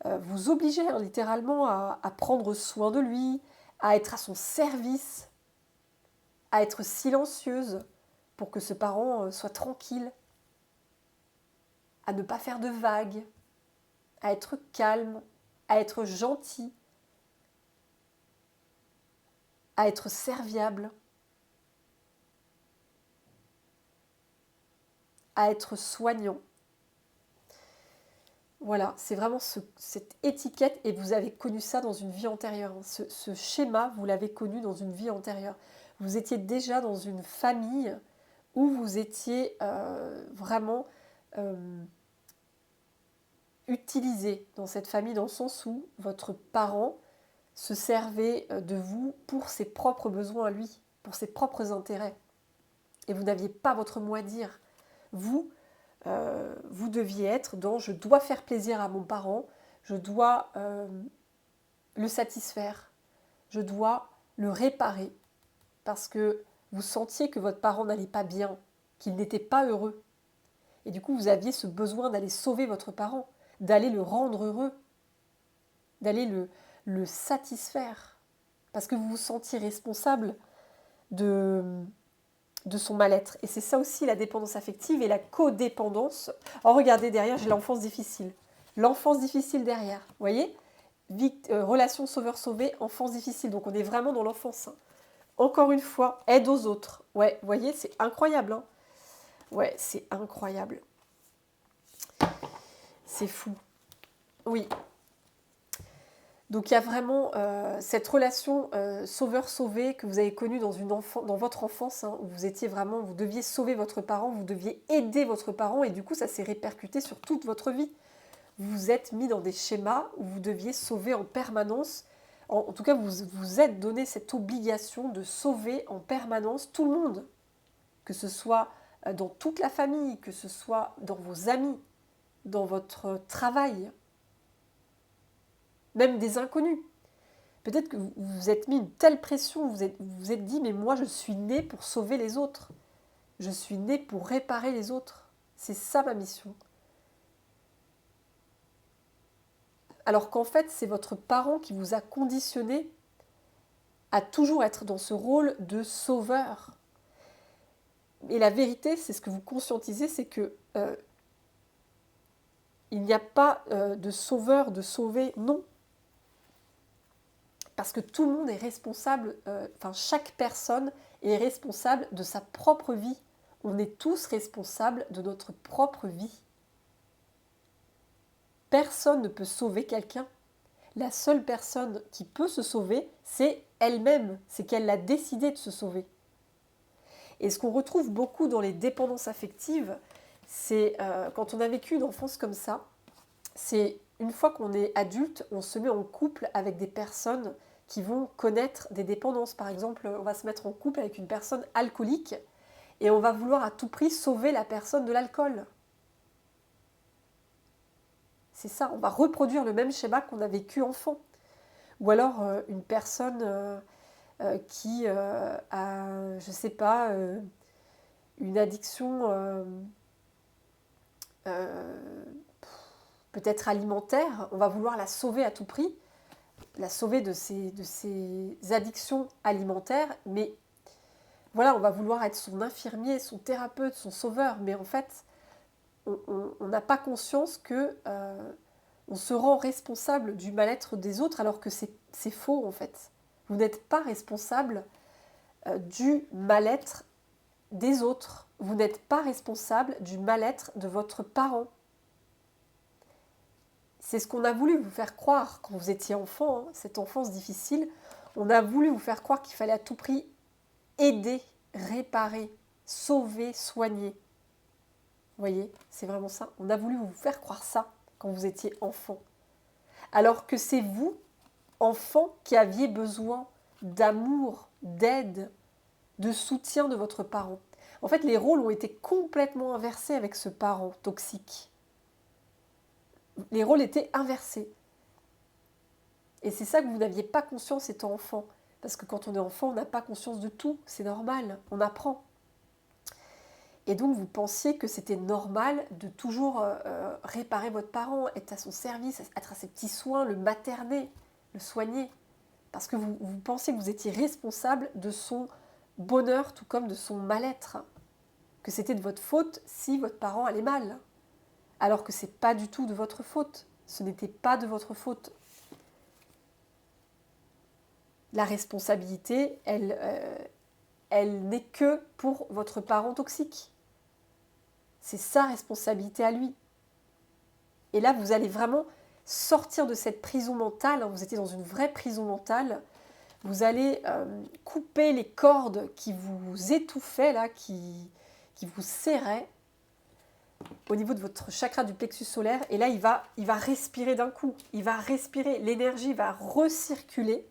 vous obligeait hein, littéralement à prendre soin de lui, à être à son service, à être silencieuse pour que ce parent soit tranquille, à ne pas faire de vagues, à être calme, à être gentil, à être serviable, à être soignant. Voilà, c'est vraiment cette étiquette, et vous avez connu ça dans une vie antérieure. Ce schéma, vous l'avez connu dans une vie antérieure. Vous étiez déjà dans une famille où vous étiez vraiment utilisé dans cette famille, dans le sens où votre parent se servait de vous pour ses propres besoins à lui, pour ses propres intérêts. Et vous n'aviez pas votre mot à dire. Vous deviez être dans « je dois faire plaisir à mon parent, je dois le satisfaire, je dois le réparer » parce que vous sentiez que votre parent n'allait pas bien, qu'il n'était pas heureux. Et du coup, vous aviez ce besoin d'aller sauver votre parent, d'aller le rendre heureux, d'aller le satisfaire, parce que vous vous sentiez responsable de son mal-être. Et c'est ça aussi la dépendance affective et la codépendance. Oh, regardez, derrière, j'ai l'enfance difficile. L'enfance difficile derrière, vous voyez relation sauveur-sauvé, enfance difficile. Donc on est vraiment dans l'enfance. Hein. Encore une fois, aide aux autres. Ouais, vous voyez, c'est incroyable. Hein. Ouais, c'est incroyable. C'est fou. Oui. Donc il y a vraiment cette relation sauveur-sauvé que vous avez connue dans votre enfance, hein, où vous étiez vraiment, vous deviez sauver votre parent, vous deviez aider votre parent, et du coup ça s'est répercuté sur toute votre vie. Vous vous êtes mis dans des schémas où vous deviez sauver en permanence. En tout cas, vous vous êtes donné cette obligation de sauver en permanence tout le monde, que ce soit dans toute la famille, que ce soit dans vos amis, dans votre travail, même des inconnus. Peut-être que vous vous êtes mis une telle pression, vous vous êtes dit, mais moi je suis né pour sauver les autres. Je suis né pour réparer les autres. C'est ça ma mission. Alors qu'en fait, c'est votre parent qui vous a conditionné à toujours être dans ce rôle de sauveur. Et la vérité, c'est ce que vous conscientisez, c'est que il n'y a pas de sauveur, de sauvé, non. Parce que tout le monde est responsable, chaque personne est responsable de sa propre vie. On est tous responsables de notre propre vie. Personne ne peut sauver quelqu'un. La seule personne qui peut se sauver, c'est elle-même. C'est qu'elle a décidé de se sauver. Et ce qu'on retrouve beaucoup dans les dépendances affectives, c'est quand on a vécu une enfance comme ça, c'est une fois qu'on est adulte, on se met en couple avec des personnes qui vont connaître des dépendances. Par exemple, on va se mettre en couple avec une personne alcoolique et on va vouloir à tout prix sauver la personne de l'alcool. C'est ça, on va reproduire le même schéma qu'on a vécu enfant. Ou alors une personne qui a, je ne sais pas, une addiction peut-être alimentaire, on va vouloir la sauver à tout prix, la sauver de ses addictions alimentaires, mais voilà, on va vouloir être son infirmier, son thérapeute, son sauveur, mais en fait, on n'a pas conscience que on se rend responsable du mal-être des autres, alors que c'est faux en fait. Vous n'êtes pas responsable du mal-être des autres. Vous n'êtes pas responsable du mal-être de votre parent. C'est ce qu'on a voulu vous faire croire quand vous étiez enfant, hein, cette enfance difficile. On a voulu vous faire croire qu'il fallait à tout prix aider, réparer, sauver, soigner. Vous voyez, c'est vraiment ça. On a voulu vous faire croire ça quand vous étiez enfant. Alors que c'est vous, enfant, qui aviez besoin d'amour, d'aide, de soutien de votre parent. En fait, les rôles ont été complètement inversés avec ce parent toxique. Les rôles étaient inversés. Et c'est ça que vous n'aviez pas conscience étant enfant. Parce que quand on est enfant, on n'a pas conscience de tout. C'est normal, on apprend. Et donc vous pensiez que c'était normal de toujours réparer votre parent, être à son service, être à ses petits soins, le materner, le soigner. Parce que vous pensiez que vous étiez responsable de son bonheur tout comme de son mal-être. Que c'était de votre faute si votre parent allait mal. Alors que ce n'est pas du tout de votre faute. Ce n'était pas de votre faute. La responsabilité, elle n'est que pour votre parent toxique. C'est sa responsabilité à lui. Et là, vous allez vraiment sortir de cette prison mentale. Vous étiez dans une vraie prison mentale. Vous allez couper les cordes qui vous étouffaient, là, qui vous serraient au niveau de votre chakra du plexus solaire. Et là, il va respirer d'un coup. Il va respirer. L'énergie va recirculer.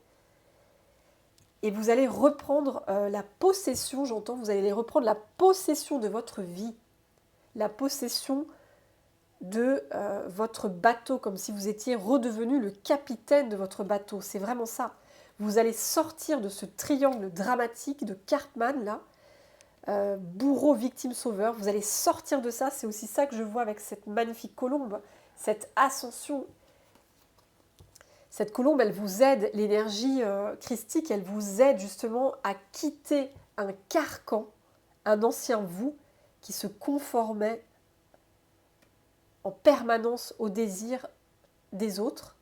Et vous allez reprendre la possession, j'entends, vous allez reprendre la possession de votre vie. La possession de votre bateau, comme si vous étiez redevenu le capitaine de votre bateau. C'est vraiment ça. Vous allez sortir de ce triangle dramatique de Cartman, là, bourreau, victime, sauveur. Vous allez sortir de ça. C'est aussi ça que je vois avec cette magnifique colombe, cette ascension. Cette colombe, elle vous aide, l'énergie christique, elle vous aide justement à quitter un carcan, un ancien vous, qui se conformait en permanence au désir des autres.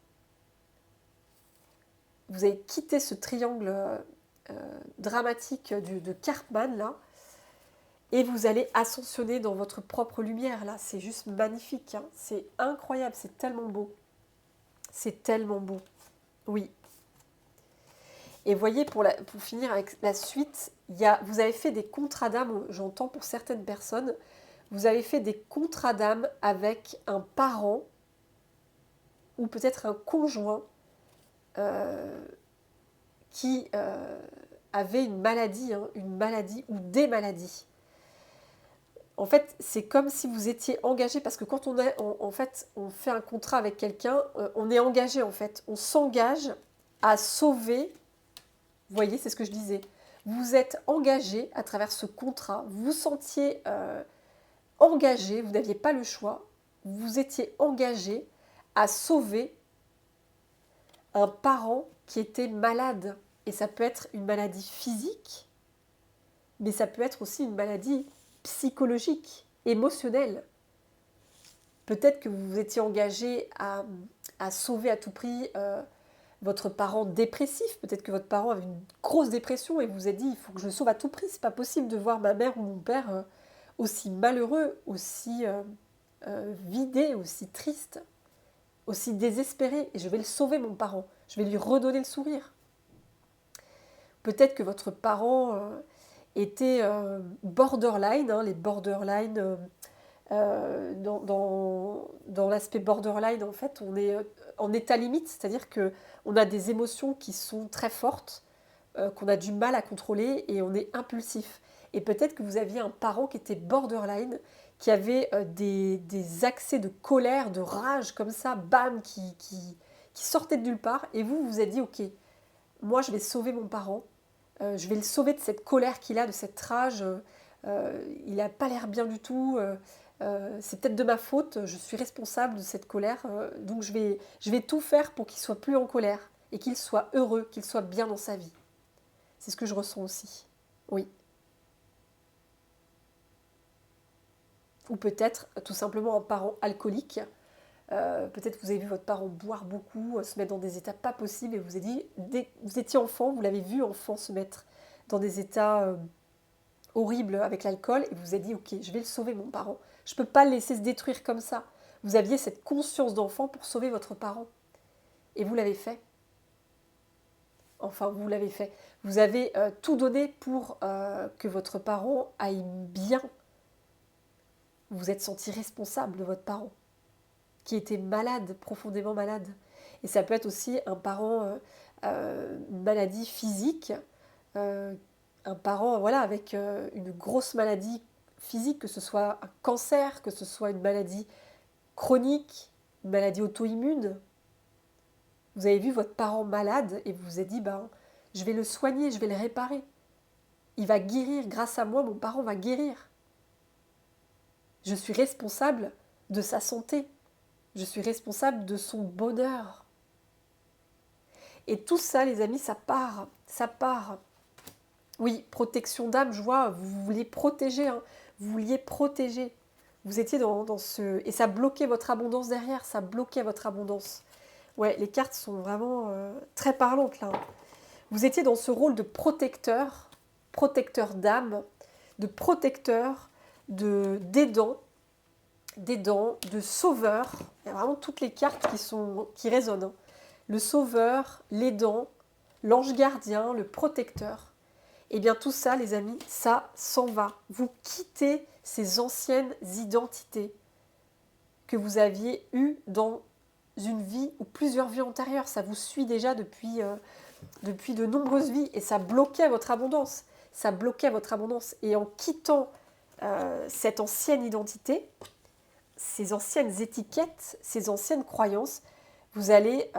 Vous avez quitté ce triangle dramatique de Cartman, là, et vous allez ascensionner dans votre propre lumière, là. C'est juste magnifique, hein. C'est incroyable, c'est tellement beau. C'est tellement beau. Oui. Et voyez, pour finir avec la suite, vous avez fait des contrats d'âme, j'entends pour certaines personnes, vous avez fait des contrats d'âme avec un parent ou peut-être un conjoint qui avait une maladie ou des maladies. En fait, c'est comme si vous étiez engagé, parce que quand on fait un contrat avec quelqu'un, on est engagé en fait. On s'engage à sauver. Vous voyez, c'est ce que je disais. Vous êtes engagé à travers ce contrat. Vous vous sentiez engagé, vous n'aviez pas le choix. Vous étiez engagé à sauver un parent qui était malade. Et ça peut être une maladie physique, mais ça peut être aussi une maladie psychologique, émotionnelle. Peut-être que vous vous étiez engagé à sauver à tout prix votre parent dépressif. Peut-être que votre parent avait une grosse dépression et vous a dit il faut que je le sauve à tout prix. C'est pas possible de voir ma mère ou mon père aussi malheureux, aussi vidé, aussi triste, aussi désespéré. Et je vais le sauver, mon parent. Je vais lui redonner le sourire. Peut-être que votre parent étaient borderline, hein, les borderline, dans l'aspect borderline, en fait, on est en état limite, c'est-à-dire que on a des émotions qui sont très fortes, qu'on a du mal à contrôler et on est impulsif. Et peut-être que vous aviez un parent qui était borderline, qui avait des accès de colère, de rage comme ça, bam, qui sortaient de nulle part, et vous vous êtes dit, ok, moi je vais sauver mon parent, je vais le sauver de cette colère qu'il a, de cette rage, il n'a pas l'air bien du tout, c'est peut-être de ma faute, je suis responsable de cette colère, donc je vais tout faire pour qu'il soit plus en colère et qu'il soit heureux, qu'il soit bien dans sa vie. C'est ce que je ressens aussi. Oui. Ou peut-être tout simplement un parent alcoolique. Peut-être que vous avez vu votre parent boire beaucoup, se mettre dans des états pas possibles et vous avez dit, dès que vous étiez enfant, vous l'avez vu enfant se mettre dans des états horribles avec l'alcool et vous vous êtes dit, ok, je vais le sauver mon parent. Je ne peux pas le laisser se détruire comme ça. Vous aviez cette conscience d'enfant pour sauver votre parent. Et vous l'avez fait. Enfin, vous l'avez fait. Vous avez tout donné pour que votre parent aille bien. Vous vous êtes senti responsable de votre parent, qui était malade, profondément malade. Et ça peut être aussi un parent, une maladie physique, euh, un parent voilà, avec une grosse maladie physique, que ce soit un cancer, que ce soit une maladie chronique, une maladie auto-immune. Vous avez vu votre parent malade et vous vous êtes dit, ben, je vais le soigner, je vais le réparer. Il va guérir, grâce à moi, mon parent va guérir. Je suis responsable de sa santé. Je suis responsable de son bonheur. Et tout ça, les amis, ça part. Ça part. Oui, protection d'âme, je vois, vous vouliez protéger. Hein, vous vouliez protéger. Vous étiez dans ce... Et ça bloquait votre abondance derrière. Ça bloquait votre abondance. Ouais, les cartes sont vraiment très parlantes là. Vous étiez dans ce rôle de protecteur, protecteur d'âme, de protecteur, d'aidant, de sauveur. Il y a vraiment toutes les cartes qui résonnent. Hein. Le sauveur, l'aidant, l'ange gardien, le protecteur. Et bien tout ça, les amis, ça s'en va. Vous quittez ces anciennes identités que vous aviez eues dans une vie ou plusieurs vies antérieures. Ça vous suit déjà depuis de nombreuses vies et ça bloquait votre abondance. Ça bloquait votre abondance. Et en quittant cette ancienne identité, ces anciennes étiquettes, ces anciennes croyances, vous allez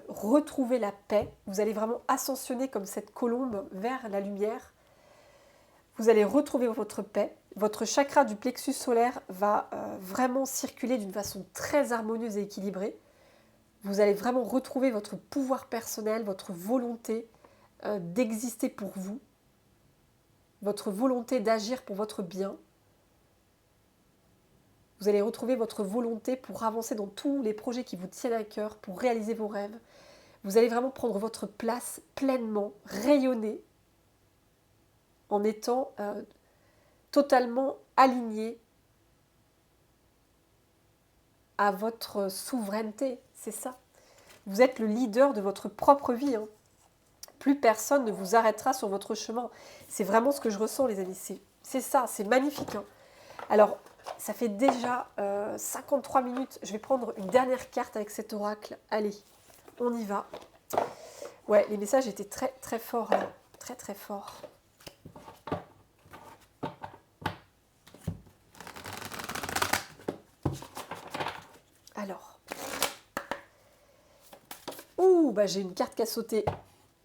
retrouver la paix, vous allez vraiment ascensionner comme cette colombe vers la lumière, vous allez retrouver votre paix, votre chakra du plexus solaire va vraiment circuler d'une façon très harmonieuse et équilibrée, vous allez vraiment retrouver votre pouvoir personnel, votre volonté d'exister pour vous, votre volonté d'agir pour votre bien. Vous allez retrouver votre volonté pour avancer dans tous les projets qui vous tiennent à cœur, pour réaliser vos rêves. Vous allez vraiment prendre votre place pleinement, rayonner, en étant totalement aligné à votre souveraineté. C'est ça. Vous êtes le leader de votre propre vie. Hein. Plus personne ne vous arrêtera sur votre chemin. C'est vraiment ce que je ressens, les amis. C'est ça, c'est magnifique. Hein. Alors, ça fait déjà 53 minutes. Je vais prendre une dernière carte avec cet oracle. Allez, on y va. Ouais, les messages étaient très, très forts. Hein. Très, très forts. Alors. Ouh, bah j'ai une carte qui a sauté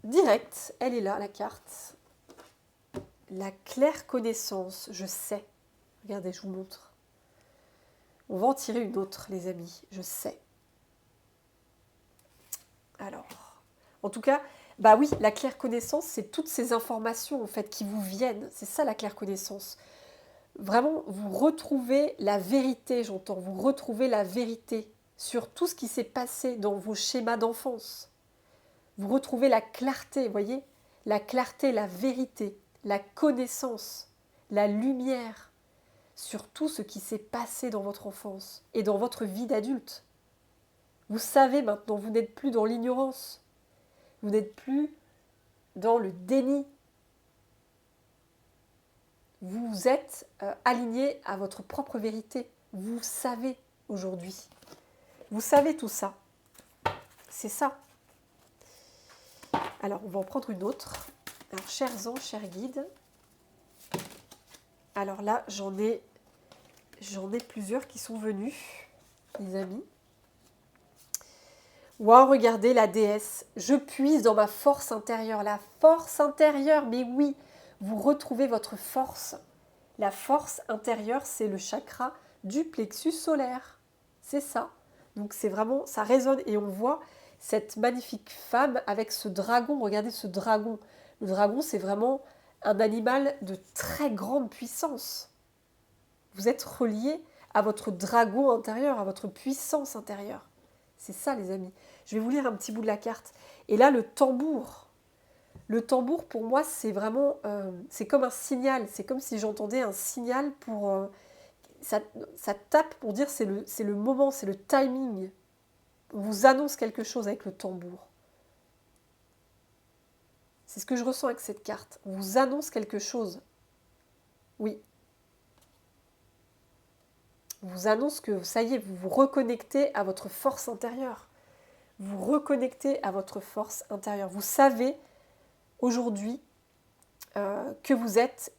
direct. Elle est là, la carte. La claire connaissance, je sais. Regardez, je vous montre. On va en tirer une autre, les amis. Je sais. Alors, en tout cas, bah oui, la claire connaissance, c'est toutes ces informations en fait qui vous viennent. C'est ça la claire connaissance. Vraiment, vous retrouvez la vérité, j'entends. Vous retrouvez la vérité sur tout ce qui s'est passé dans vos schémas d'enfance. Vous retrouvez la clarté, vous voyez, la clarté, la vérité, la connaissance, la lumière sur tout ce qui s'est passé dans votre enfance et dans votre vie d'adulte. Vous savez maintenant, vous n'êtes plus dans l'ignorance, vous n'êtes plus dans le déni. Vous êtes aligné à votre propre vérité. Vous savez aujourd'hui. Vous savez tout ça. C'est ça. Alors, on va en prendre une autre. Alors, chers anges, chers guides. Alors là, j'en ai plusieurs qui sont venus, les amis. Waouh, regardez la déesse. Je puise dans ma force intérieure. La force intérieure, mais oui, vous retrouvez votre force. La force intérieure, c'est le chakra du plexus solaire. C'est ça. Donc c'est vraiment, ça résonne et on voit cette magnifique femme avec ce dragon. Regardez ce dragon. Le dragon, c'est vraiment un animal de très grande puissance. Vous êtes relié à votre dragon intérieur, à votre puissance intérieure. C'est ça, les amis. Je vais vous lire un petit bout de la carte. Et là, le tambour. Le tambour, pour moi, c'est vraiment... c'est comme un signal. C'est comme si j'entendais un signal pour... ça tape pour dire c'est le moment, c'est le timing. On vous annonce quelque chose avec le tambour. C'est ce que je ressens avec cette carte. On vous annonce quelque chose. Oui. On vous annonce que, ça y est, vous vous reconnectez à votre force intérieure. Vous reconnectez à votre force intérieure. Vous savez aujourd'hui que vous êtes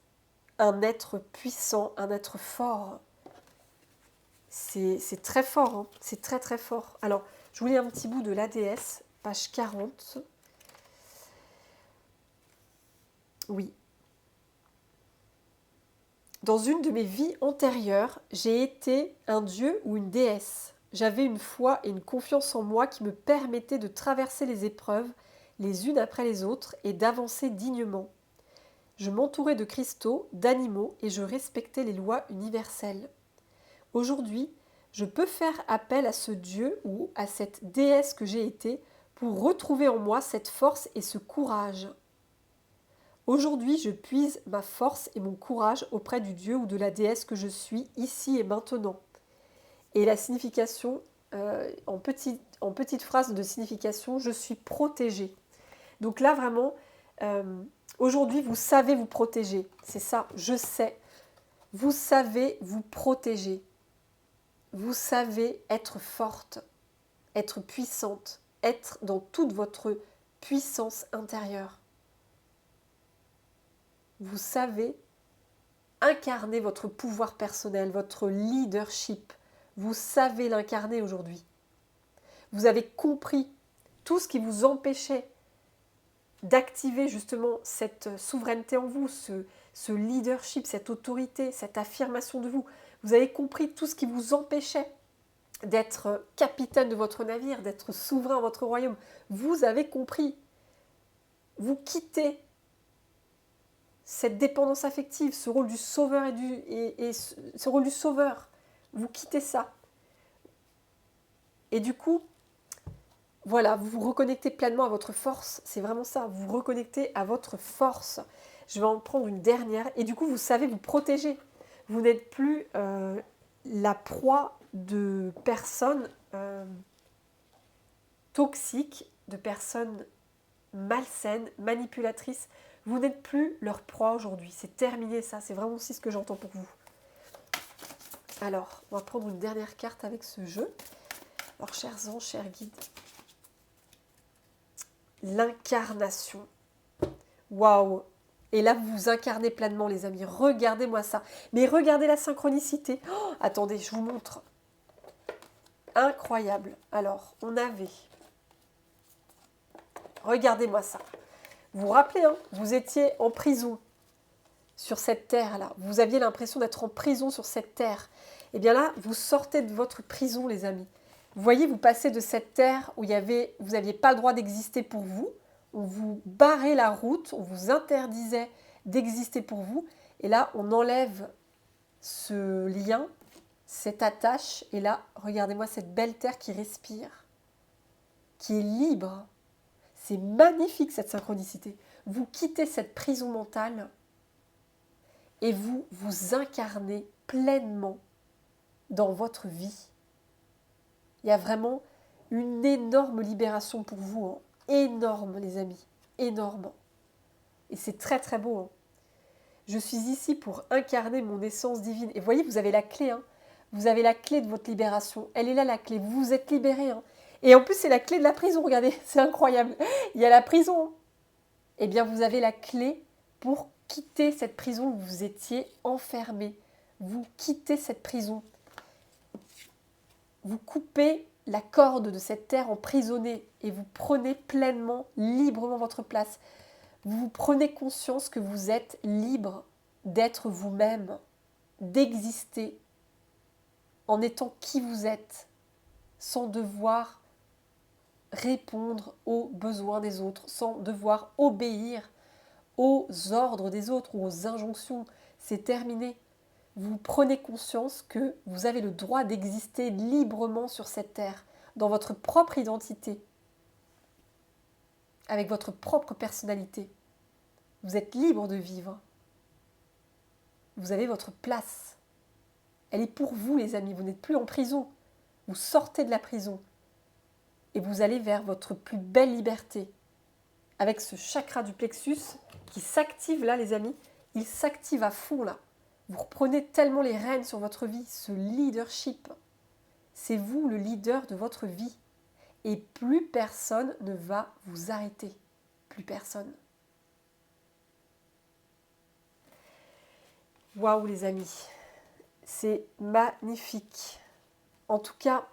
un être puissant, un être fort. C'est très fort, hein. C'est très très fort. Alors, je vous lis un petit bout de l'ADS, page 40. Oui. Dans une de mes vies antérieures, j'ai été un dieu ou une déesse. J'avais une foi et une confiance en moi qui me permettaient de traverser les épreuves les unes après les autres et d'avancer dignement. Je m'entourais de cristaux, d'animaux et je respectais les lois universelles. Aujourd'hui, je peux faire appel à ce dieu ou à cette déesse que j'ai été pour retrouver en moi cette force et ce courage. Aujourd'hui, je puise ma force et mon courage auprès du dieu ou de la déesse que je suis ici et maintenant. Et la signification, en petite phrase de signification, je suis protégée. Donc là, vraiment, aujourd'hui, vous savez vous protéger. C'est ça, je sais. Vous savez vous protéger. Vous savez être forte, être puissante, être dans toute votre puissance intérieure. Vous savez incarner votre pouvoir personnel, votre leadership. Vous savez l'incarner aujourd'hui. Vous avez compris tout ce qui vous empêchait d'activer justement cette souveraineté en vous, ce leadership, cette autorité, cette affirmation de vous. Vous avez compris tout ce qui vous empêchait d'être capitaine de votre navire, d'être souverain dans votre royaume. Vous avez compris. Vous quittez cette dépendance affective, ce rôle du sauveur et ce rôle du sauveur. Vous quittez ça. Et du coup, voilà, vous vous reconnectez pleinement à votre force. C'est vraiment ça, vous vous reconnectez à votre force. Je vais en prendre une dernière. Et du coup, vous savez vous protéger. Vous n'êtes plus la proie de personnes toxiques, de personnes malsaines, manipulatrices. Vous n'êtes plus leur proie aujourd'hui. C'est terminé ça. C'est vraiment aussi ce que j'entends pour vous. Alors, on va prendre une dernière carte avec ce jeu. Alors, chers anges, chers guides. L'incarnation. Waouh! Et là, vous vous incarnez pleinement, les amis. Regardez-moi ça. Mais regardez la synchronicité. Oh, attendez, je vous montre. Incroyable. Alors, on avait... Regardez-moi ça. Vous vous rappelez, hein, vous étiez en prison sur cette terre-là. Vous aviez l'impression d'être en prison sur cette terre. Et bien là, vous sortez de votre prison, les amis. Vous voyez, vous passez de cette terre où vous n'aviez pas le droit d'exister pour vous. On vous barrait la route, on vous interdisait d'exister pour vous. Et là, on enlève ce lien, cette attache. Et là, regardez-moi cette belle terre qui respire, qui est libre. C'est magnifique cette synchronicité. Vous quittez cette prison mentale et vous vous incarnez pleinement dans votre vie. Il y a vraiment une énorme libération pour vous. Hein. Énorme, les amis. Énorme. Et c'est très très beau. Hein. Je suis ici pour incarner mon essence divine. Et vous voyez, vous avez la clé. Hein. Vous avez la clé de votre libération. Elle est là, la clé. Vous vous êtes libéré. Hein. Et en plus, c'est la clé de la prison. Regardez, c'est incroyable. Il y a la prison. Eh bien, vous avez la clé pour quitter cette prison où vous étiez enfermé. Vous quittez cette prison. Vous coupez la corde de cette terre emprisonnée et vous prenez pleinement, librement votre place. Vous prenez conscience que vous êtes libre d'être vous-même, d'exister en étant qui vous êtes, sans devoir répondre aux besoins des autres, sans devoir obéir aux ordres des autres ou aux injonctions. C'est terminé. Vous prenez conscience que vous avez le droit d'exister librement sur cette terre, dans votre propre identité, avec votre propre personnalité. Vous êtes libre de vivre. Vous avez votre place. Elle est pour vous, les amis. Vous n'êtes plus en prison. Vous sortez de la prison et vous allez vers votre plus belle liberté. Avec ce chakra du plexus qui s'active là, les amis, il s'active à fond là. Vous reprenez tellement les rênes sur votre vie, ce leadership. C'est vous le leader de votre vie. Et plus personne ne va vous arrêter. Plus personne. Waouh les amis, c'est magnifique. En tout cas,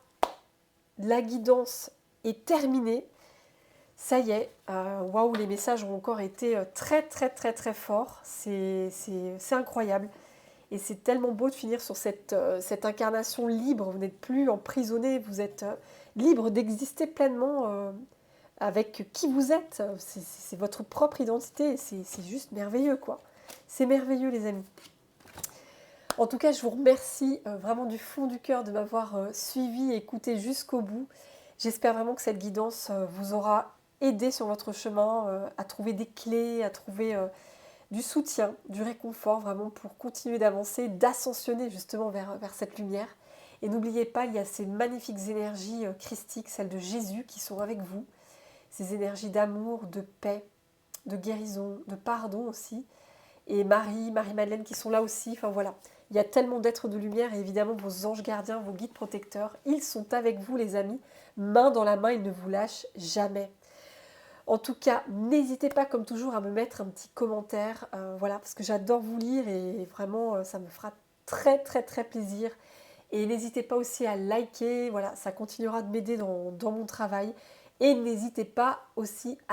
la guidance est terminée. Ça y est, waouh, les messages ont encore été très très très très forts. C'est incroyable. Et c'est tellement beau de finir sur cette incarnation libre. Vous n'êtes plus emprisonné, vous êtes libre d'exister pleinement avec qui vous êtes. C'est votre propre identité. C'est juste merveilleux, quoi. C'est merveilleux, les amis. En tout cas, je vous remercie vraiment du fond du cœur de m'avoir suivi et écouté jusqu'au bout. J'espère vraiment que cette guidance vous aura aidé sur votre chemin à trouver des clés, à trouver du soutien, du réconfort vraiment pour continuer d'avancer, d'ascensionner justement vers cette lumière. Et n'oubliez pas, il y a ces magnifiques énergies christiques, celles de Jésus qui sont avec vous, ces énergies d'amour, de paix, de guérison, de pardon aussi. Et Marie-Madeleine qui sont là aussi, enfin voilà. Il y a tellement d'êtres de lumière et évidemment vos anges gardiens, vos guides protecteurs, ils sont avec vous les amis, main dans la main, ils ne vous lâchent jamais. En tout cas, n'hésitez pas comme toujours à me mettre un petit commentaire, voilà, parce que j'adore vous lire et vraiment ça me fera très très très plaisir. Et n'hésitez pas aussi à liker, voilà, ça continuera de m'aider dans mon travail. Et n'hésitez pas aussi